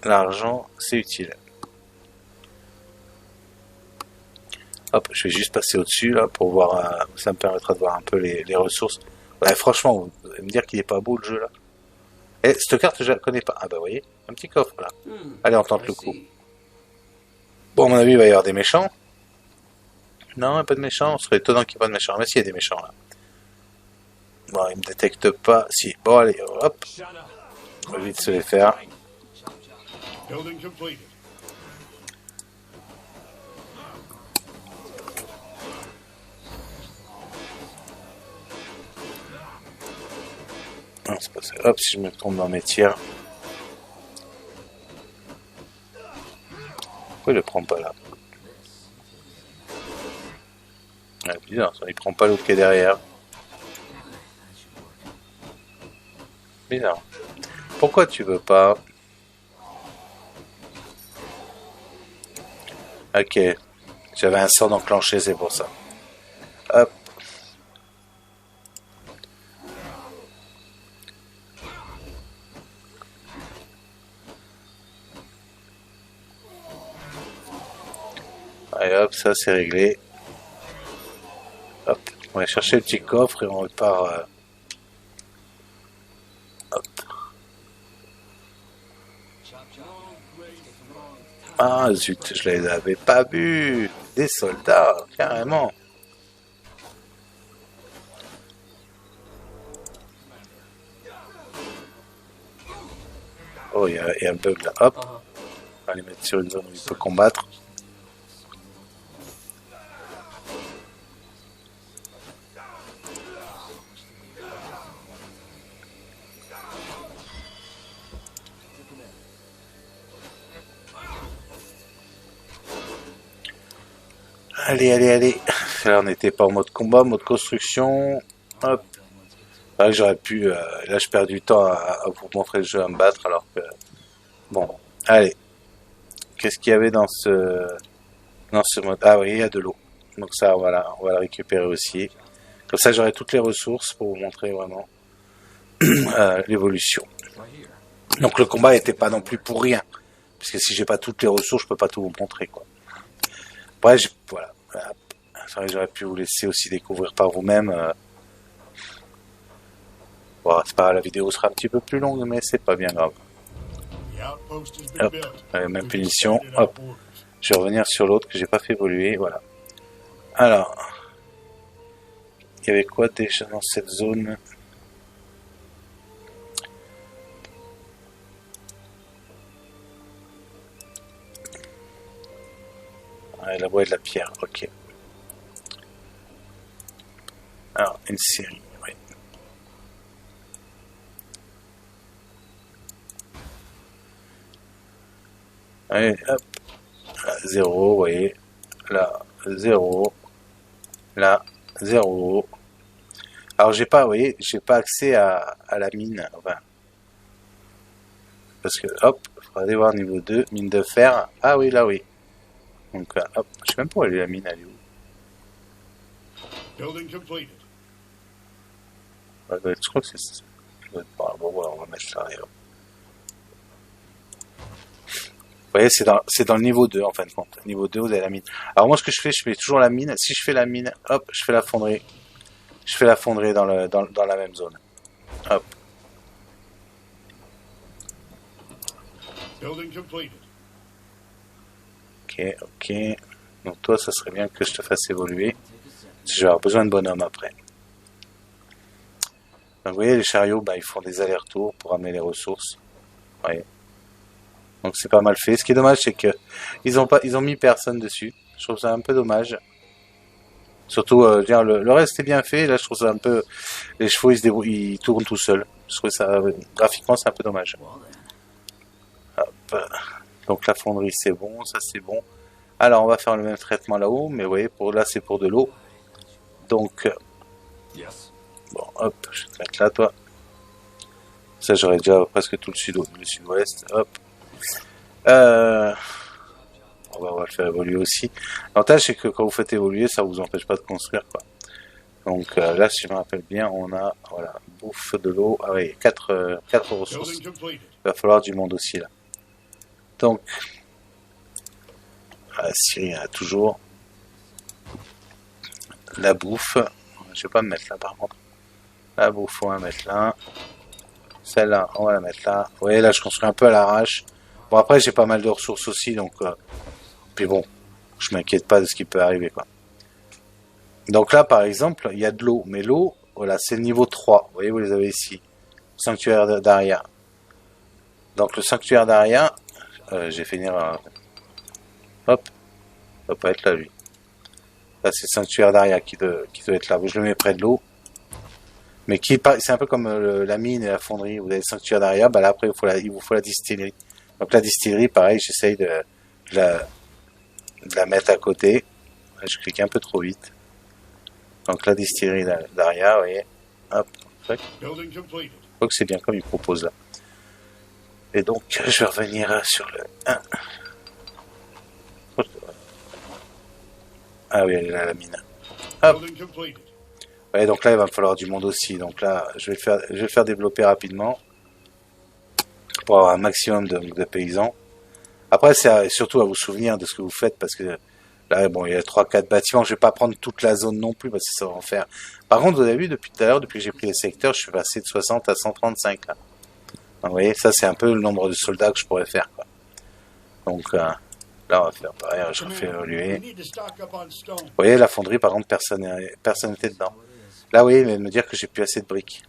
l'argent, c'est utile. Hop, je vais juste passer au-dessus, là, pour voir, ça me permettra de voir un peu les ressources. Ouais, franchement, vous allez me dire qu'il est pas beau, le jeu, là. Et cette carte, je la connais pas. Ah bah, vous voyez, un petit coffre, là. Allez, on tente le coup. Bon, à mon avis, il va y avoir des méchants. Non, il n'y a pas de méchants. Ce serait étonnant qu'il n'y ait pas de méchants. Mais si, il y a des méchants, là. Bon, il me détecte pas. Si, bon, allez, hop. On va vite se les faire. Non, c'est pas ça. Hop, si je me trompe dans mes tirs. Pourquoi il le prend pas là? Ah, bizarre, ça, il prend pas l'autre qui est derrière. Bizarre. Pourquoi tu veux pas? Ok. J'avais un sort d'enclenché, c'est pour ça. Hop. Allez hop, ça c'est réglé. Hop. On va chercher le petit coffre et on repart. Hop. Ah zut, je les avais pas vus. Des soldats, carrément. Oh, il y a un bug là. Hop. On va les mettre sur une zone où il peut combattre. Allez, allez, allez. Là, on n'était pas en mode combat, mode construction. Hop. Là, j'aurais pu... là, je perds du temps à vous montrer le jeu, à me battre, alors que... Bon, allez. Qu'est-ce qu'il y avait dans ce mode? Ah oui, il y a de l'eau. Donc ça, voilà, on va la récupérer aussi. Comme ça, j'aurai toutes les ressources pour vous montrer vraiment l'évolution. Donc le combat n'était pas non plus pour rien. Parce que si j'ai pas toutes les ressources, je peux pas tout vous montrer, quoi. Bref, voilà. J'aurais pu vous laisser aussi découvrir par vous-même. Bon, c'est pas, la vidéo sera un petit peu plus longue, mais c'est pas bien grave. Hop, même punition. Hop, je vais revenir sur l'autre que j'ai pas fait évoluer. Voilà. Alors, il y avait quoi déjà dans cette zone? Ouais, la boîte de la pierre. Ok. Alors, une série. Oui. Allez, hop. Là, 0, vous voyez. Là, 0. Là, 0. Alors, j'ai pas, vous voyez, j'ai pas accès à la mine. Enfin, parce que, hop, il faudra aller voir niveau 2, mine de fer. Ah oui, là, oui. Donc, hop, je sais même pas où elle est la mine, elle est où? Building completed. Ouais, je crois que c'est ça. Bon, voilà, on va mettre ça. Et hop. Vous voyez, c'est dans le niveau 2 en fin de compte. Niveau 2, vous avez la mine. Alors moi, ce que je fais toujours la mine. Si je fais la mine, hop, je fais la fonderie. Je fais la fonderie dans la même zone. Hop. Building completed. Ok, ok. Donc toi, ça serait bien que je te fasse évoluer. Je vais avoir besoin de bonhomme après. Donc vous voyez, les chariots, bah, ils font des allers-retours pour amener les ressources. Vous voyez. Donc c'est pas mal fait. Ce qui est dommage, c'est que ils ont mis personne dessus. Je trouve ça un peu dommage. Surtout, le reste est bien fait. Là, je trouve ça un peu, les chevaux, ils tournent tout seuls. Je trouve ça, graphiquement, c'est un peu dommage. Hop. Donc la fonderie, c'est bon, ça c'est bon. Alors, on va faire le même traitement là-haut, mais vous voyez, là, c'est pour de l'eau. Donc, bon, hop, je vais te mettre là, toi. Ça, j'aurais déjà presque tout le sud-ouest. Hop. On va le faire évoluer aussi. L'avantage, c'est que quand vous faites évoluer, ça vous empêche pas de construire, quoi. Donc là, si je me rappelle bien, on a, voilà, bouffe de l'eau. Ah oui, 4 ressources. Il va falloir du monde aussi, là. Donc, la Syrie a toujours la bouffe. Je vais pas me mettre là, par contre. La bouffe, on va mettre là. Celle-là, on va la mettre là. Vous voyez, là, je construis un peu à l'arrache. Bon, après, j'ai pas mal de ressources aussi, donc... puis bon, je m'inquiète pas de ce qui peut arriver, quoi. Donc là, par exemple, il y a de l'eau. Mais l'eau, voilà, c'est le niveau 3. Vous voyez, vous les avez ici. Sanctuaire d'Aria. Donc le sanctuaire d'Aria, j'ai fait une erreur. Hop, ça va pas être là, lui. Là, c'est le sanctuaire d'Aria qui doit être là. Je le mets près de l'eau. Mais c'est un peu comme la mine et la fonderie. Vous avez le sanctuaire d'Aria, bah là, après, il vous faut la distillerie. Donc la distillerie, pareil, j'essaye de la mettre à côté. Je clique un peu trop vite. Donc la distillerie d'Aria, vous voyez. Hop. Donc c'est bien comme il propose là. Et donc je vais revenir sur le 1. Ah oui, elle est là, la mine. Hop. Ouais, donc là il va me falloir du monde aussi. Donc là je vais le faire développer rapidement. Pour avoir un maximum de paysans. Après c'est surtout à vous souvenir de ce que vous faites parce que là, bon, il y a 3-4 bâtiments. Je vais pas prendre toute la zone non plus parce que ça va en faire. Par contre, vous avez vu, depuis tout à l'heure, depuis que j'ai pris les secteurs, je suis passé de 60 à 135, là. Donc, vous voyez, ça, c'est un peu le nombre de soldats que je pourrais faire, quoi. Donc, là, on va faire pareil, je refais évoluer. Vous voyez, la fonderie, par contre, personne n'était dedans. Là, oui, mais de me dire que j'ai plus assez de briques.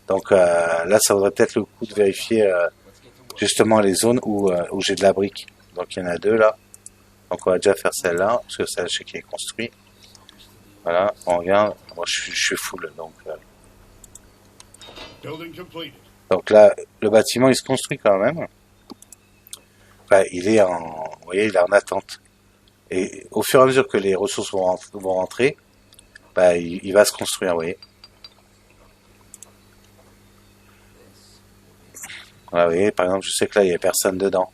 Donc, là, ça vaudrait peut-être le coup de vérifier, justement, les zones où j'ai de la brique. Donc il y en a deux là. Donc on va déjà faire celle-là, parce que celle-là, je sais qui est construit. Voilà, on regarde. Moi, je suis full, donc là, le bâtiment, il se construit quand même. Enfin, vous voyez, il est en attente. Et au fur et à mesure que les ressources vont rentrer, bah, il va se construire, vous voyez. Voilà, vous voyez, par exemple, je sais que là, il n'y a personne dedans.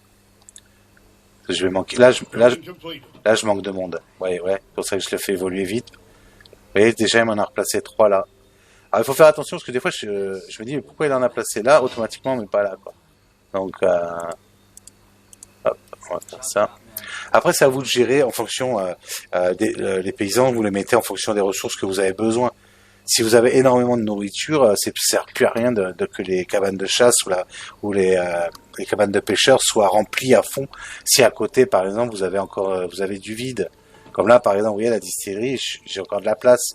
Je vais manquer. Là, je manque de monde. Ouais, ouais. C'est pour ça que je le fais évoluer vite. Vous voyez, déjà, il m'en a replacé 3 là. Alors, il faut faire attention parce que des fois, je me dis, mais pourquoi il en a placé là, automatiquement, mais pas là, quoi. Donc, hop, on va faire ça. Après, c'est à vous de gérer en fonction les paysans, vous les mettez en fonction des ressources que vous avez besoin. Si vous avez énormément de nourriture, ça sert plus à rien que les cabanes de chasse ou les cabanes de pêcheurs soient remplies à fond. Si à côté, par exemple, vous avez du vide. Comme là, par exemple, vous voyez la distillerie, j'ai encore de la place.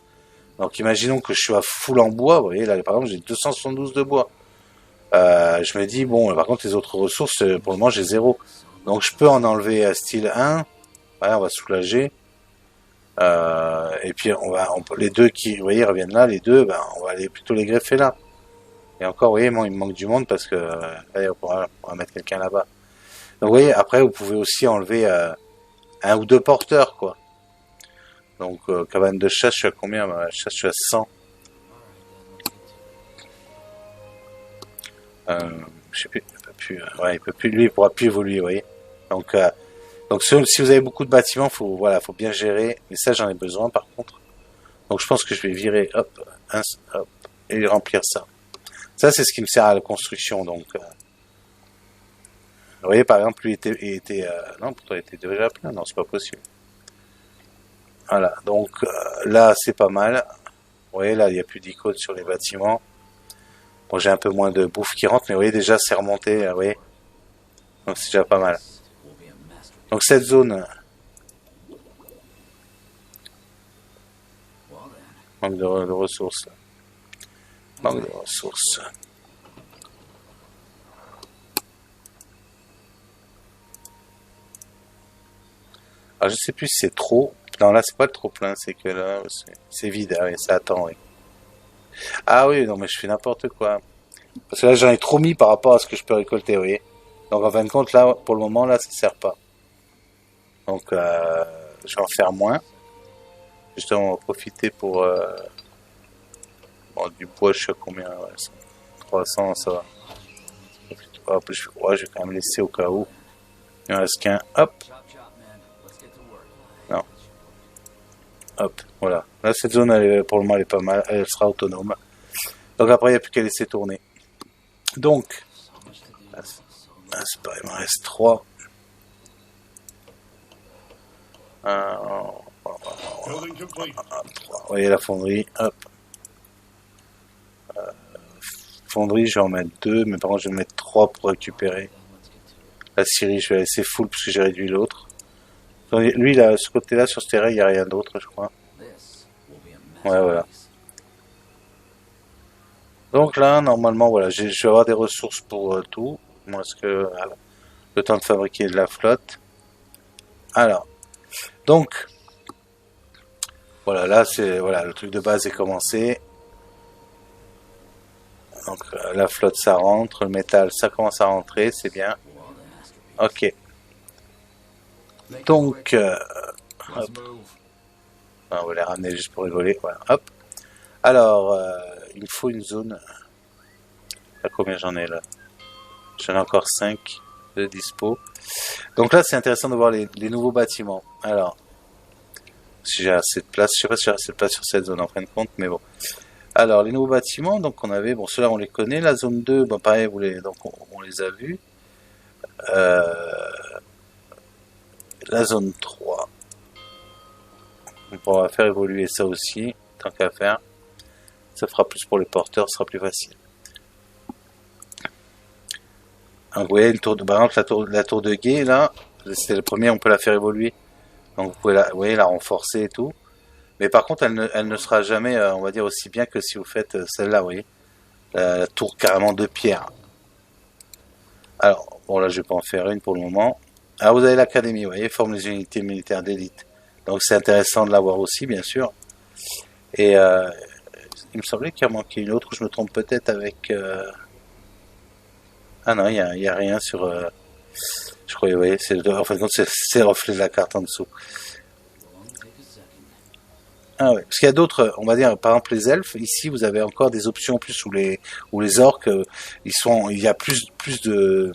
Donc, imaginons que je suis à full en bois. Vous voyez là, par exemple, j'ai 272 de bois. Je me dis bon, par contre, les autres ressources, pour le moment, j'ai zéro. Donc, je peux en enlever style 1. Voilà, on va soulager. Et puis les deux qui, vous voyez, reviennent là, les deux, ben, on va aller plutôt les greffer là. Et encore, vous voyez, il me manque du monde parce que allez, on va mettre quelqu'un là-bas. Donc, vous voyez, après, vous pouvez aussi enlever un ou deux porteurs, quoi. Donc, cabane de chasse, je suis à combien? Chasse, je suis à 100. Je sais plus, il peut plus, lui, il pourra plus évoluer, vous voyez. Donc si vous avez beaucoup de bâtiments, faut bien gérer. Mais ça, j'en ai besoin, par contre. Donc, je pense que je vais virer, hop, hop, et remplir ça. Ça, c'est ce qui me sert à la construction. Donc, vous voyez, par exemple, lui non, pourtant, il était déjà plein. Non, c'est pas possible. Voilà. Donc, là, c'est pas mal. Vous voyez, là, il n'y a plus d'icônes sur les bâtiments. Bon, j'ai un peu moins de bouffe qui rentre, mais vous voyez, déjà, c'est remonté, vous voyez. Donc, c'est déjà pas mal. Donc, cette zone, manque de ressources. Manque de ressources. Alors, je sais plus si c'est trop. Non, là, c'est pas trop plein, c'est que là, c'est vide, ah oui, ça attend, oui. Ah oui, non, mais je fais n'importe quoi. Parce que là, j'en ai trop mis par rapport à ce que je peux récolter, vous voyez. Donc, en fin de compte, là, pour le moment, là, ça sert pas. Donc, je vais en faire moins. Justement, on va profiter pour... bon, du bois, je sais combien, ouais, 300, ça va. Hop, je vais quand même laisser au cas où. Il en reste qu'un, hop. Non. Hop, voilà. Là, cette zone, pour le moment, elle est pas mal. Elle sera autonome. Donc après, il n'y a plus qu'à laisser tourner. Donc, c'est pas, il me reste 3. Vous voyez la fonderie, hop. Fonderie, je vais en mettre 2, mais par contre, je vais mettre 3 pour récupérer. La scierie, je vais la laisser full parce que j'ai réduit l'autre. Lui, là, ce côté-là, sur ce terrain, il n'y a rien d'autre, je crois. Ouais, voilà. Donc là, normalement, voilà, je vais avoir des ressources pour tout. Moi, est-ce que le temps de fabriquer de la flotte. Alors, donc, voilà, là, le truc de base est commencé. Donc, la flotte, ça rentre. Le métal, ça commence à rentrer, c'est bien. Ok. Donc, hop. On va les ramener juste pour rigoler. Voilà, hop. Alors, il me faut une zone. À combien j'en ai là? J'en ai encore 5 de dispo. Donc là, c'est intéressant de voir les nouveaux bâtiments. Alors, si j'ai assez de place, je sais pas si j'ai assez de place sur cette zone en fin de compte, mais bon. Alors, les nouveaux bâtiments, donc on avait, bon, ceux-là on les connaît. La zone 2, bon, pareil, donc on les a vus. La zone 3. On va faire évoluer ça aussi, tant qu'à faire. Ça fera plus pour les porteurs, ce sera plus facile. Donc, vous voyez, par exemple, la tour de guet, là, c'est le premier, on peut la faire évoluer. Donc, vous voyez, la renforcer et tout. Mais par contre, elle ne sera jamais, on va dire, aussi bien que si vous faites celle-là, vous voyez. La tour carrément de pierre. Alors, bon, là, je vais pas en faire une pour le moment. Ah, vous avez l'académie, vous voyez, forme les unités militaires d'élite. Donc c'est intéressant de l'avoir aussi, bien sûr. Et il me semblait qu'il en manquait une autre, je me trompe peut-être avec... Ah non, y a rien sur... je croyais, vous voyez, en fin de compte, c'est le reflet de la carte en dessous. Ah ouais, parce qu'il y a d'autres, on va dire, par exemple les elfes, ici vous avez encore des options plus où les orques, il y a plus de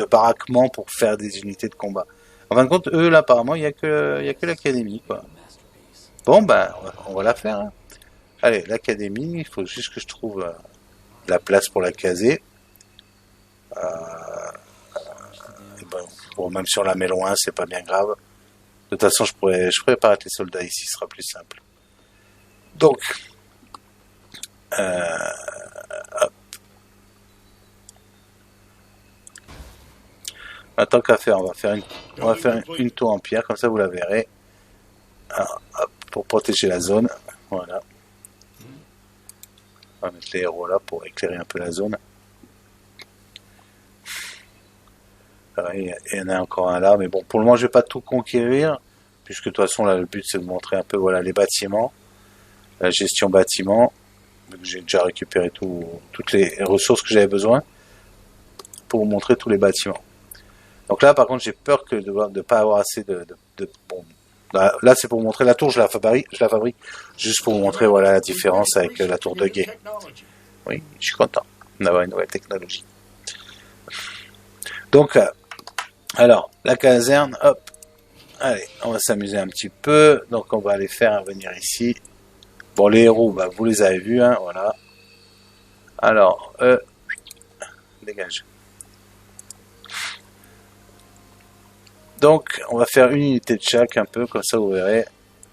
baraquements pour faire des unités de combat. En fin de compte, eux là apparemment il y a que l'académie quoi. Bon ben on va la faire. Hein. Allez, l'académie, il faut juste que je trouve la place pour la caser. Et ben, bon, même si on la met loin, c'est pas bien grave. De toute façon, je pourrais pas arrêter les soldats ici, ce sera plus simple. Donc, tant qu'à faire, on va faire une tour en pierre, comme ça vous la verrez. Alors, hop, pour protéger la zone. Voilà. On va mettre les héros là pour éclairer un peu la zone. Il y en a encore un là, mais bon, pour le moment, je vais pas tout conquérir, puisque de toute façon, là, le but, c'est de montrer un peu, voilà, les bâtiments, la gestion bâtiment. J'ai déjà récupéré toutes les ressources que j'avais besoin pour vous montrer tous les bâtiments. Donc là, par contre, j'ai peur que de ne pas avoir assez bon, là, c'est pour vous montrer la tour, je la fabrique juste pour vous montrer, voilà, la différence avec la tour de guet. Oui, je suis content d'avoir une nouvelle technologie. Donc, alors, la caserne, hop, allez, on va s'amuser un petit peu. Donc, on va les faire venir ici. Bon, les héros, bah, vous les avez vus, hein, voilà. Alors, dégage. Donc, on va faire une unité de chaque, un peu, comme ça, vous verrez.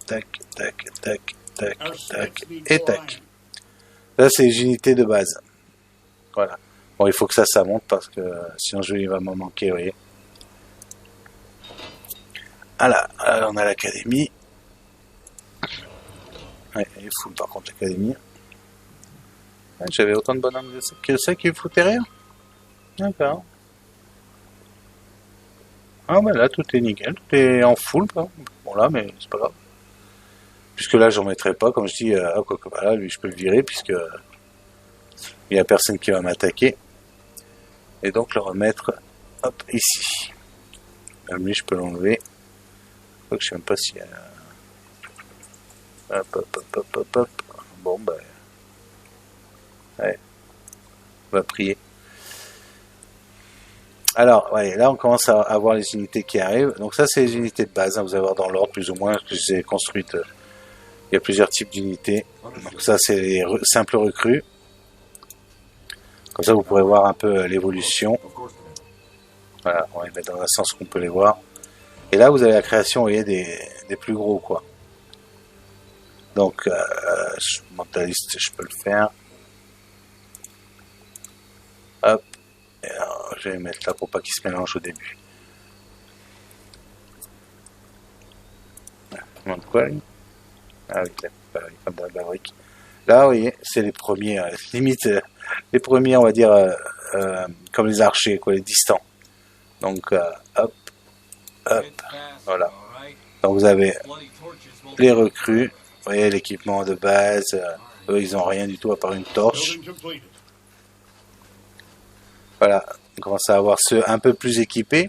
Tac, tac, tac, tac, tac, et tac. Là, c'est les unités de base. Voilà. Bon, il faut que ça monte, parce que sinon, il va m'en manquer, vous voyez. Voilà, on a l'académie. Ouais, elle est full par contre l'académie. Ouais, j'avais autant de bonhommes que ça qui me foutaient rire. D'accord. Ah bah là tout est nickel, tout est en full quoi. Bon là mais c'est pas grave. Puisque là j'en mettrai pas, comme je dis, bah là lui je peux le virer puisque il y a personne qui va m'attaquer. Et donc le remettre hop ici. Même lui je peux l'enlever. Je sais même pas si hop hop hop hop hop hop. Bon bah ouais. On va prier. Alors, ouais, là on commence à avoir les unités qui arrivent. Donc ça c'est les unités de base, hein, vous allez voir dans l'ordre plus ou moins que j'ai construite. Il y a plusieurs types d'unités. Donc ça c'est les simples recrues. Comme ça vous pourrez voir un peu l'évolution. Voilà, on va les mettre dans le sens qu'on peut les voir. Et là vous avez la création, vous voyez, des plus gros quoi. Donc mentaliste, je peux le faire. Hop. Et alors, je vais les mettre là pour pas qu'ils se mélangent au début. On demande quoi lui? Ah oui, il comme dans la brique. Là, vous voyez, c'est les premiers, limite, les premiers, on va dire, comme les archers, quoi, les distants. Donc, hop, hop, voilà. Donc, vous avez les recrues, vous voyez, l'équipement de base, eux, ils ont rien du tout à part une torche. Voilà, on commence à avoir ceux un peu plus équipés.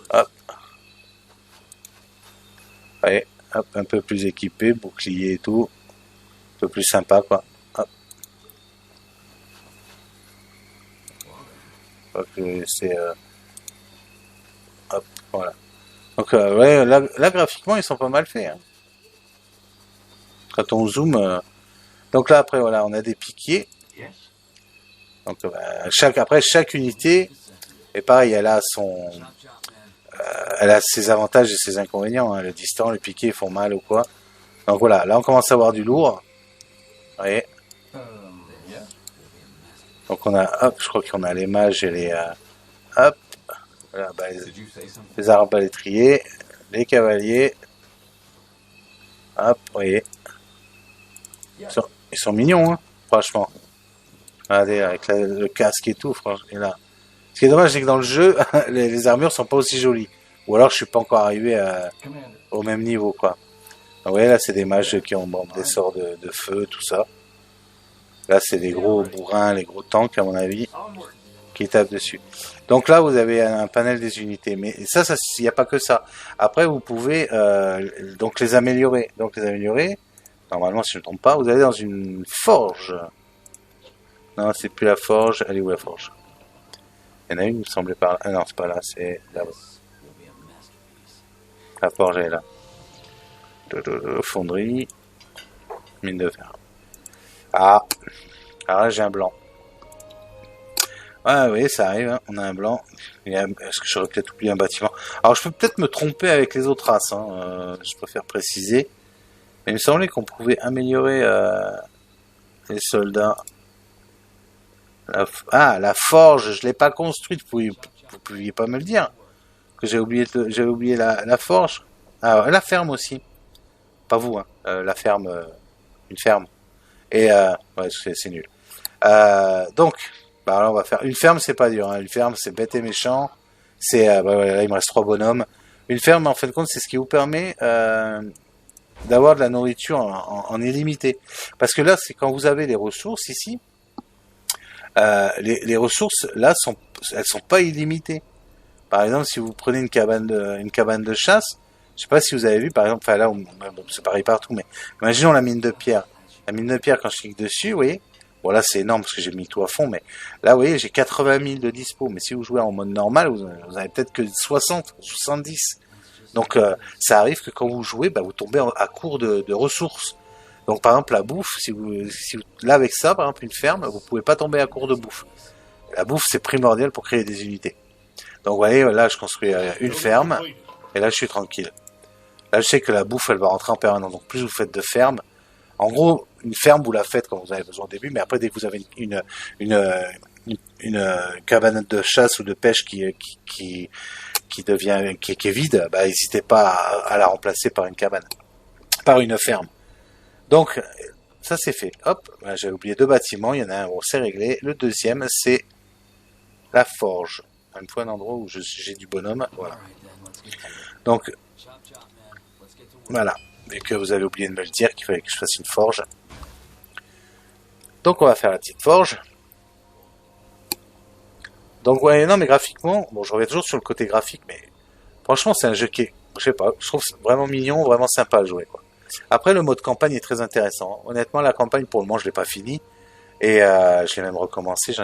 Hop. Vous voyez, hop, un peu plus équipés, bouclier et tout. Un peu plus sympa, quoi. Hop. C'est... hop, voilà. Donc, ouais, là, graphiquement, ils sont pas mal faits. Hein. Quand on zoome... Donc là, après, voilà, on a des piquiers. Donc, chaque unité, et pareil, elle a ses avantages et ses inconvénients. Hein. Le distant, les piquets font mal ou quoi. Donc voilà, là, on commence à avoir du lourd. Vous voyez. Donc on a, hop, je crois qu'on a les mages et les, hop, voilà, bah, les arbalétriers, les cavaliers. Hop, vous voyez. Ils sont mignons, hein, franchement. Regardez, avec le casque et tout, franchement. Et là. Ce qui est dommage, c'est que dans le jeu, les armures sont pas aussi jolies. Ou alors je suis pas encore arrivé au même niveau, quoi. Donc, vous voyez, là, c'est des mages qui ont bon, des sorts de feu, tout ça. Là, c'est des gros bourrins, les gros tanks, à mon avis, qui tapent dessus. Donc là, vous avez un panel des unités. Mais ça, il n'y a pas que ça. Après, vous pouvez donc les améliorer. Donc les améliorer, normalement, si je ne me trompe pas, vous allez dans une forge. Non, c'est plus la forge. Elle est où la forge? Il y en a une, il me semblait pas. Ah non, c'est pas là, c'est là-bas. La forge, elle est là. Fonderie. Mine de fer. Ah, alors là, j'ai un blanc. Ah oui, ça arrive, hein. On a un blanc. Est-ce que j'aurais peut-être oublié un bâtiment? Alors je peux peut-être me tromper avec les autres races, hein. Je préfère préciser. Mais il me semblait qu'on pouvait améliorer les soldats. La forge, je l'ai pas construite, vous pouviez pas me le dire. Que j'avais oublié la forge. Ah, la ferme aussi. Pas vous, hein. La ferme, une ferme. Et ouais, c'est nul. Donc, bah là on va faire une ferme, c'est pas dur, hein. Une ferme, c'est bête et méchant. C'est bah voilà, là il me reste 3 bonhommes. Une ferme, en fin de compte, c'est ce qui vous permet d'avoir de la nourriture en illimité. Parce que là, c'est quand vous avez les ressources ici, les ressources là elles sont pas illimitées. Par exemple, si vous prenez une cabane de chasse, je sais pas si vous avez vu, par exemple, enfin là, bon, c'est pareil partout, mais imaginons la mine de pierre. La mine de pierre, quand je clique dessus, vous voyez, bon là c'est énorme parce que j'ai mis tout à fond, mais là, vous voyez, j'ai 80 000 de dispo. Mais si vous jouez en mode normal, vous avez peut-être que 60, 70. Donc ça arrive que quand vous jouez, bah, vous tombez à court de ressources. Donc par exemple la bouffe, là avec ça, par exemple une ferme, vous pouvez pas tomber à court de bouffe. La bouffe c'est primordial pour créer des unités. Donc vous voyez, là je construis une ferme, et là je suis tranquille. Là je sais que la bouffe elle va rentrer en permanence, donc plus vous faites de fermes, en gros une ferme vous la faites quand vous avez besoin au début, mais après dès que vous avez une cabane de chasse ou de pêche qui est vide, bah n'hésitez pas à la remplacer par une cabane, par une ferme. Donc ça c'est fait. Hop, j'avais oublié 2 bâtiments, il y en a un, bon c'est réglé. Le deuxième c'est la forge. Une fois un endroit où j'ai du bonhomme, voilà. Donc voilà, vu que vous avez oublié de me le dire qu'il fallait que je fasse une forge. Donc on va faire la petite forge. Donc ouais, non mais graphiquement, bon je reviens toujours sur le côté graphique, mais franchement c'est un jeu qui est, je sais pas, je trouve vraiment mignon, vraiment sympa à jouer, quoi. Après le mode campagne est très intéressant. Honnêtement la campagne pour le moment je l'ai pas fini et je l'ai même recommencé,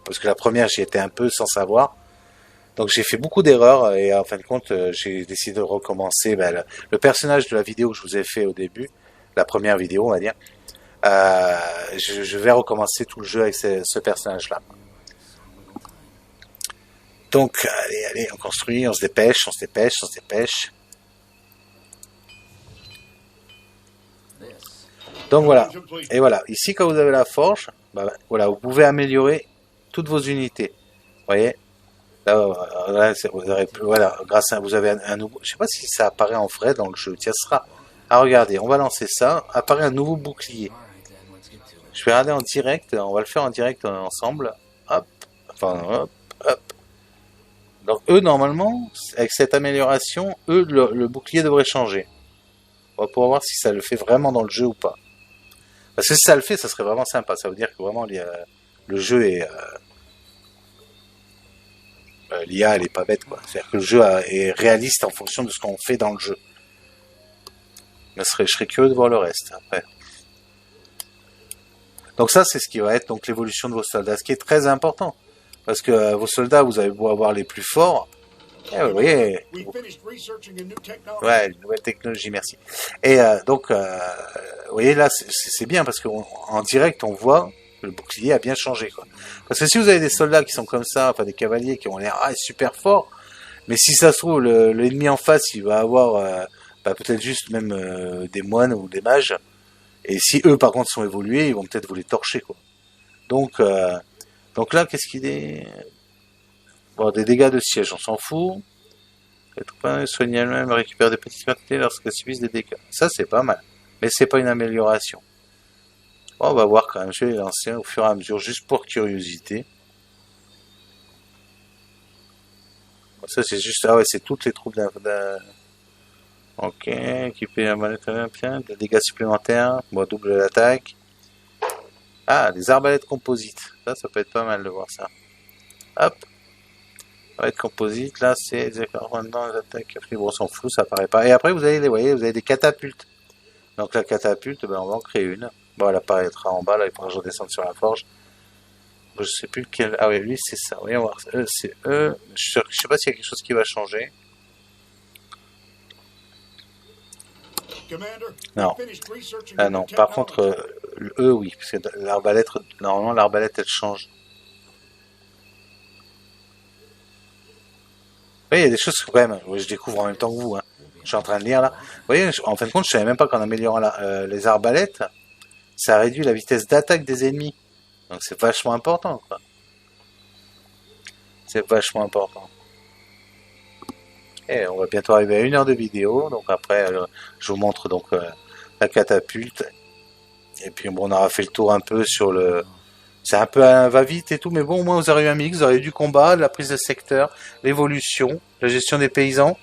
parce que la première j'y étais un peu sans savoir. Donc j'ai fait beaucoup d'erreurs et en fin de compte j'ai décidé de recommencer le personnage de la vidéo que je vous ai fait au début, la première vidéo on va dire. Je vais recommencer tout le jeu avec ce personnage-là. Donc allez, on construit, on se dépêche. Donc voilà. Et voilà, ici quand vous avez la forge, bah, voilà, vous pouvez améliorer toutes vos unités. Vous voyez? Là, voilà, grâce à vous avez un nouveau. Je sais pas si ça apparaît en vrai dans le jeu. Tiens, ce sera. Ah, regardez, on va lancer ça. Apparaît un nouveau bouclier. Je vais regarder en direct. On va le faire en direct ensemble. Hop, enfin, hop. Donc eux, normalement, avec cette amélioration, le bouclier devrait changer. On va pouvoir voir si ça le fait vraiment dans le jeu ou pas. Parce que si ça le fait, ça serait vraiment sympa. Ça veut dire que vraiment le jeu est l'IA elle est pas bête, quoi. C'est-à-dire que le jeu est réaliste en fonction de ce qu'on fait dans le jeu. Mais je serais curieux de voir le reste après. Donc ça c'est ce qui va être donc l'évolution de vos soldats, ce qui est très important. Parce que vos soldats, vous avez beau avoir les plus forts, vous voyez, ouais, une nouvelle technologie, merci. Et donc, vous voyez là, c'est bien parce qu'en direct, on voit que le bouclier a bien changé, quoi. Parce que si vous avez des soldats qui sont comme ça, enfin des cavaliers qui ont l'air super forts, mais si ça se trouve, l'ennemi en face, il va avoir peut-être juste même des moines ou des mages, et si eux, par contre, sont évolués, ils vont peut-être vous les torcher, quoi. Donc, donc là, qu'est-ce qu'il est? Bon, des dégâts de siège, on s'en fout. Les troupes soignent elles-mêmes, récupèrent des petites quantités lorsqu'elles subissent des dégâts. Ça, c'est pas mal. Mais c'est pas une amélioration. Bon, on va voir quand même. Je vais les lancer au fur et à mesure, juste pour curiosité. Ça, c'est juste... Ah ouais, c'est toutes les troupes Ok, équiper un mallet bien, des dégâts supplémentaires, bon, double l'attaque. Ah, des arbalètes composites. Ça peut être pas mal de voir ça. Hop, arbalètes composites, là, c'est... Maintenant, les attaques... Bon, on s'en fout, ça apparaît pas. Et après, vous avez, vous voyez, vous avez des catapultes. Donc la catapulte, ben, on va en créer une. Bon, elle apparaîtra en bas, là, il faudra que je redescende sur la forge. Je sais plus lequel... Ah oui, lui, c'est ça. Voyons voir. C'est eux. Je sais pas s'il y a quelque chose qui va changer. Non. Ah non. Par contre, eux, oui. Parce que l'arbalète, normalement, l'arbalète, elle change. Oui, il y a des choses que, quand même, je découvre en même temps que vous. Hein. Je suis en train de lire, là. Vous voyez, en fin de compte, je savais même pas qu'en améliorant les arbalètes, ça réduit la vitesse d'attaque des ennemis. Donc c'est vachement important, quoi. C'est vachement important. Et on va bientôt arriver à 1 heure de vidéo. Donc après, je vous montre donc la catapulte. Et puis bon, on aura fait le tour un peu sur le... C'est un peu un va-vite et tout, mais bon, au moins vous aurez eu un mix, vous aurez eu du combat, de la prise de secteur, l'évolution, la gestion des paysans,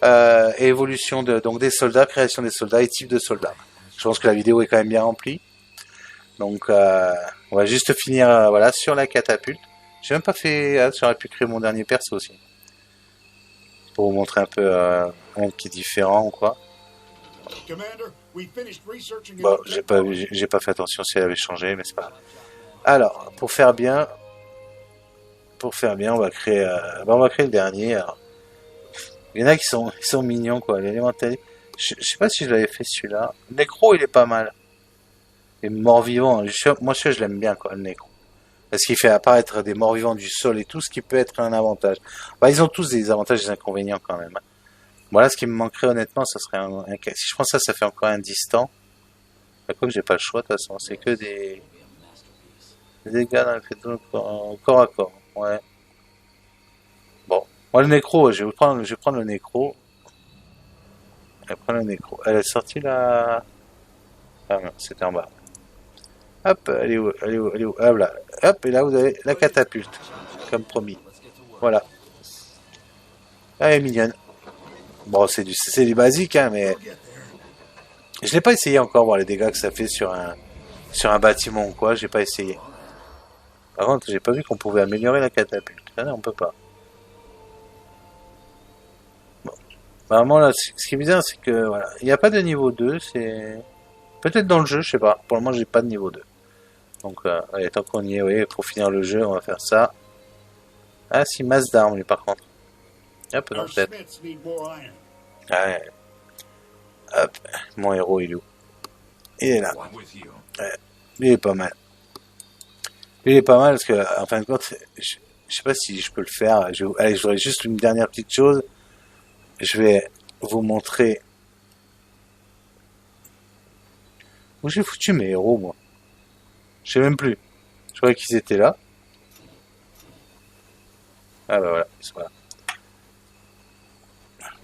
et évolution donc des soldats, création des soldats et type de soldats. Je pense que la vidéo est quand même bien remplie. Donc on va juste finir voilà, sur la catapulte. J'ai même pas fait... Ah, j'aurais pu créer mon dernier perso aussi. Pour vous montrer un peu un qui est différent ou quoi. Bon, j'ai pas fait attention si elle avait changé, mais c'est pas grave. Alors, pour faire bien, on va créer le dernier. Alors, il y en a qui sont mignons, quoi. L'élémental. Je sais pas si je l'avais fait celui-là. Le nécro, il est pas mal. Et mort-vivant, moi je l'aime bien, quoi, le nécro. Parce qu'il fait apparaître des morts-vivants du sol et tout, ce qui peut être un avantage. Bah, ils ont tous des avantages et des inconvénients quand même. Voilà, ce qui me manquerait honnêtement, ça serait si je prends ça, ça fait encore un distant. À quoi que j'ai pas le choix de toute façon, c'est que des dégâts dans le fait de corps à corps. Ouais. Bon, moi le nécro, je vais prendre le nécro. Je vais prendre le nécro. Elle est sortie là. Ah non, c'était en bas. Hop, elle est où? Hop là. Hop, et là vous avez la catapulte, comme promis. Voilà. Elle est mignonne. Bon, c'est du basique, hein, mais je l'ai pas essayé encore voir les dégâts que ça fait sur un bâtiment ou quoi. J'ai pas essayé. Par contre, j'ai pas vu qu'on pouvait améliorer la catapulte. Ah non, on peut pas. Bon. Vraiment là, ce qui est bizarre, c'est que voilà, il n'y a pas de niveau 2. C'est peut-être dans le jeu, je sais pas. Pour le moment, j'ai pas de niveau 2. Donc, allez, tant qu'on y est, oui, pour finir le jeu, on va faire ça. Ah, si, masse d'armes, lui, par contre. Hop, non, peut-être. Ouais. Hop, mon héros, il est où? Il est là. Ouais. Lui, il est pas mal. Lui, il est pas mal parce que, en fin de compte, je sais pas si je peux le faire. Allez, je voudrais juste une dernière petite chose. Je vais vous montrer où j'ai foutu mes héros, moi. Je sais même plus. Je croyais qu'ils étaient là. Ah bah voilà, ils sont là.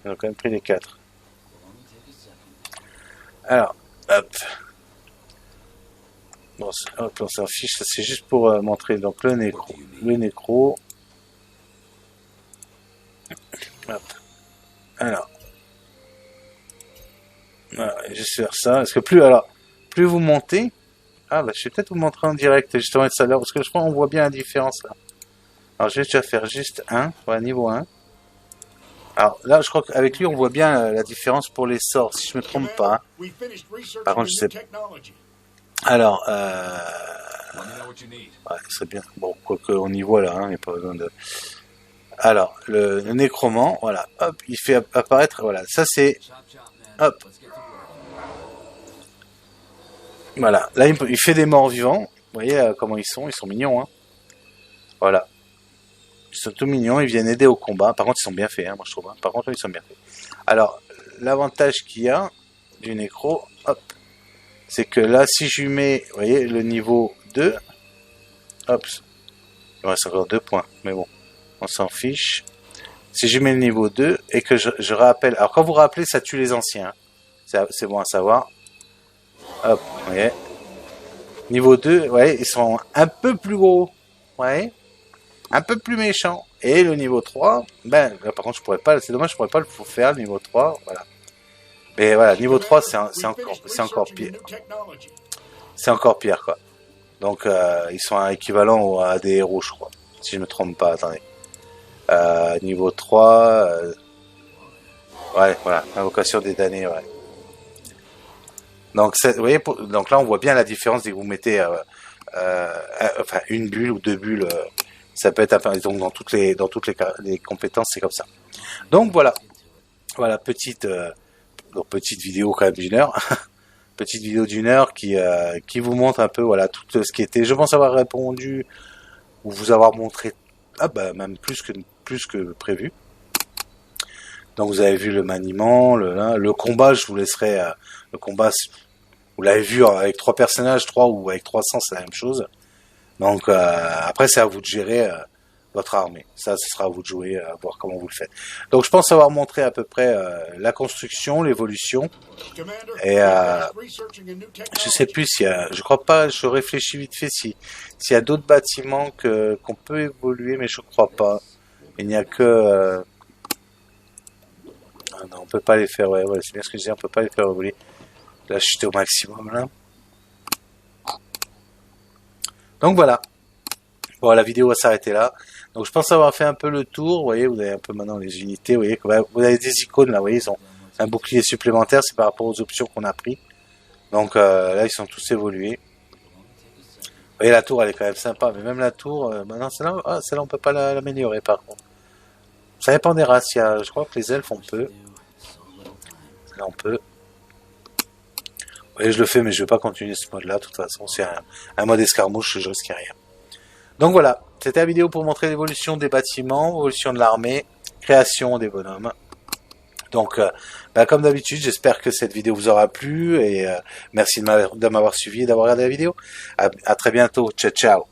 Ils ont quand même pris les 4. Alors, hop. Bon, hop, on s'en fiche, c'est juste pour montrer donc le nécro. Le nécro. Hop. Alors. Voilà, je vais faire ça. Parce que plus vous montez. Ah bah je vais peut-être vous montrer en direct justement tout à l'heure. Parce que je crois qu'on voit bien la différence là. Alors je vais déjà faire juste un. Voilà, niveau 1. Alors là, je crois qu'avec lui, on voit bien la différence pour les sorts, si je me trompe pas. Hein. Par contre, je sais pas. Alors, ouais, ce serait bien. Bon, quoique on y voit là, hein, il n'y a pas besoin de... Alors, le nécromant, voilà, hop, il fait apparaître, voilà, ça c'est... Hop. Voilà, là il fait des morts vivants, vous voyez comment ils sont mignons, hein. Voilà. Ils sont tout mignons, ils viennent aider au combat. Par contre, ils sont bien faits, hein, moi je trouve. Hein. Par contre, ils sont bien faits. Alors, l'avantage qu'il y a du nécro, hop, c'est que là, si je lui mets, vous voyez, le niveau 2, hop, il me reste encore 2 points, mais bon, on s'en fiche. Si je mets le niveau 2 et que je rappelle, alors quand vous rappelez, ça tue les anciens. C'est bon à savoir. Hop, vous voyez. Niveau 2, vous voyez, ils sont un peu plus gros. Vous voyez. Un peu plus méchants. Et le niveau 3, ben, là, par contre, je pourrais pas, c'est dommage, je pourrais pas le faire, le niveau 3, voilà. Mais voilà, niveau 3, c'est encore pire. C'est encore pire, quoi. Donc, ils sont équivalents à des héros, je crois. Si je me trompe pas, attendez. Niveau 3, ouais, voilà, invocation des damnés, ouais. Donc, vous voyez, donc là, on voit bien la différence dès que vous mettez, enfin, une bulle ou deux bulles, ça peut être, donc dans toutes les compétences, c'est comme ça. Donc voilà, voilà, petite vidéo quand même d'une heure, petite vidéo d'une heure qui vous montre un peu, voilà, tout ce qui était. Je pense avoir répondu ou vous avoir montré, même plus que prévu. Donc vous avez vu le maniement, le combat, je vous laisserai le combat. Vous l'avez vu avec 3 personnages, 3 ou avec 300, c'est la même chose. Donc après, c'est à vous de gérer votre armée. Ça, ce sera à vous de jouer, à voir comment vous le faites. Donc je pense avoir montré à peu près la construction, l'évolution. Et je sais plus s'il y a, je crois pas, je réfléchis vite fait s'il y a d'autres bâtiments qu'on peut évoluer, mais je crois pas. Il n'y a que non, on peut pas les faire. Ouais, c'est bien ce que je disais, on peut pas les faire évoluer. Là, je suis au maximum là. Donc voilà. Bon, la vidéo va s'arrêter là. Donc je pense avoir fait un peu le tour. Vous voyez, vous avez un peu maintenant les unités. Vous voyez, vous avez des icônes là. Vous voyez, ils ont un bouclier supplémentaire. C'est par rapport aux options qu'on a pris. Donc là, ils sont tous évolués. Vous voyez, la tour, elle est quand même sympa. Mais même la tour, maintenant, celle-là, on peut pas l'améliorer par contre. Ça dépend des races. Je crois que les elfes, on peut. Là, on peut. Vous voyez, je le fais, mais je vais pas continuer ce mode-là. De toute façon, c'est un mode escarmouche. Je risque rien. Donc voilà, c'était la vidéo pour montrer l'évolution des bâtiments, l'évolution de l'armée, création des bonhommes. Donc, comme d'habitude, j'espère que cette vidéo vous aura plu et merci de m'avoir suivi et d'avoir regardé la vidéo. À très bientôt, ciao ciao.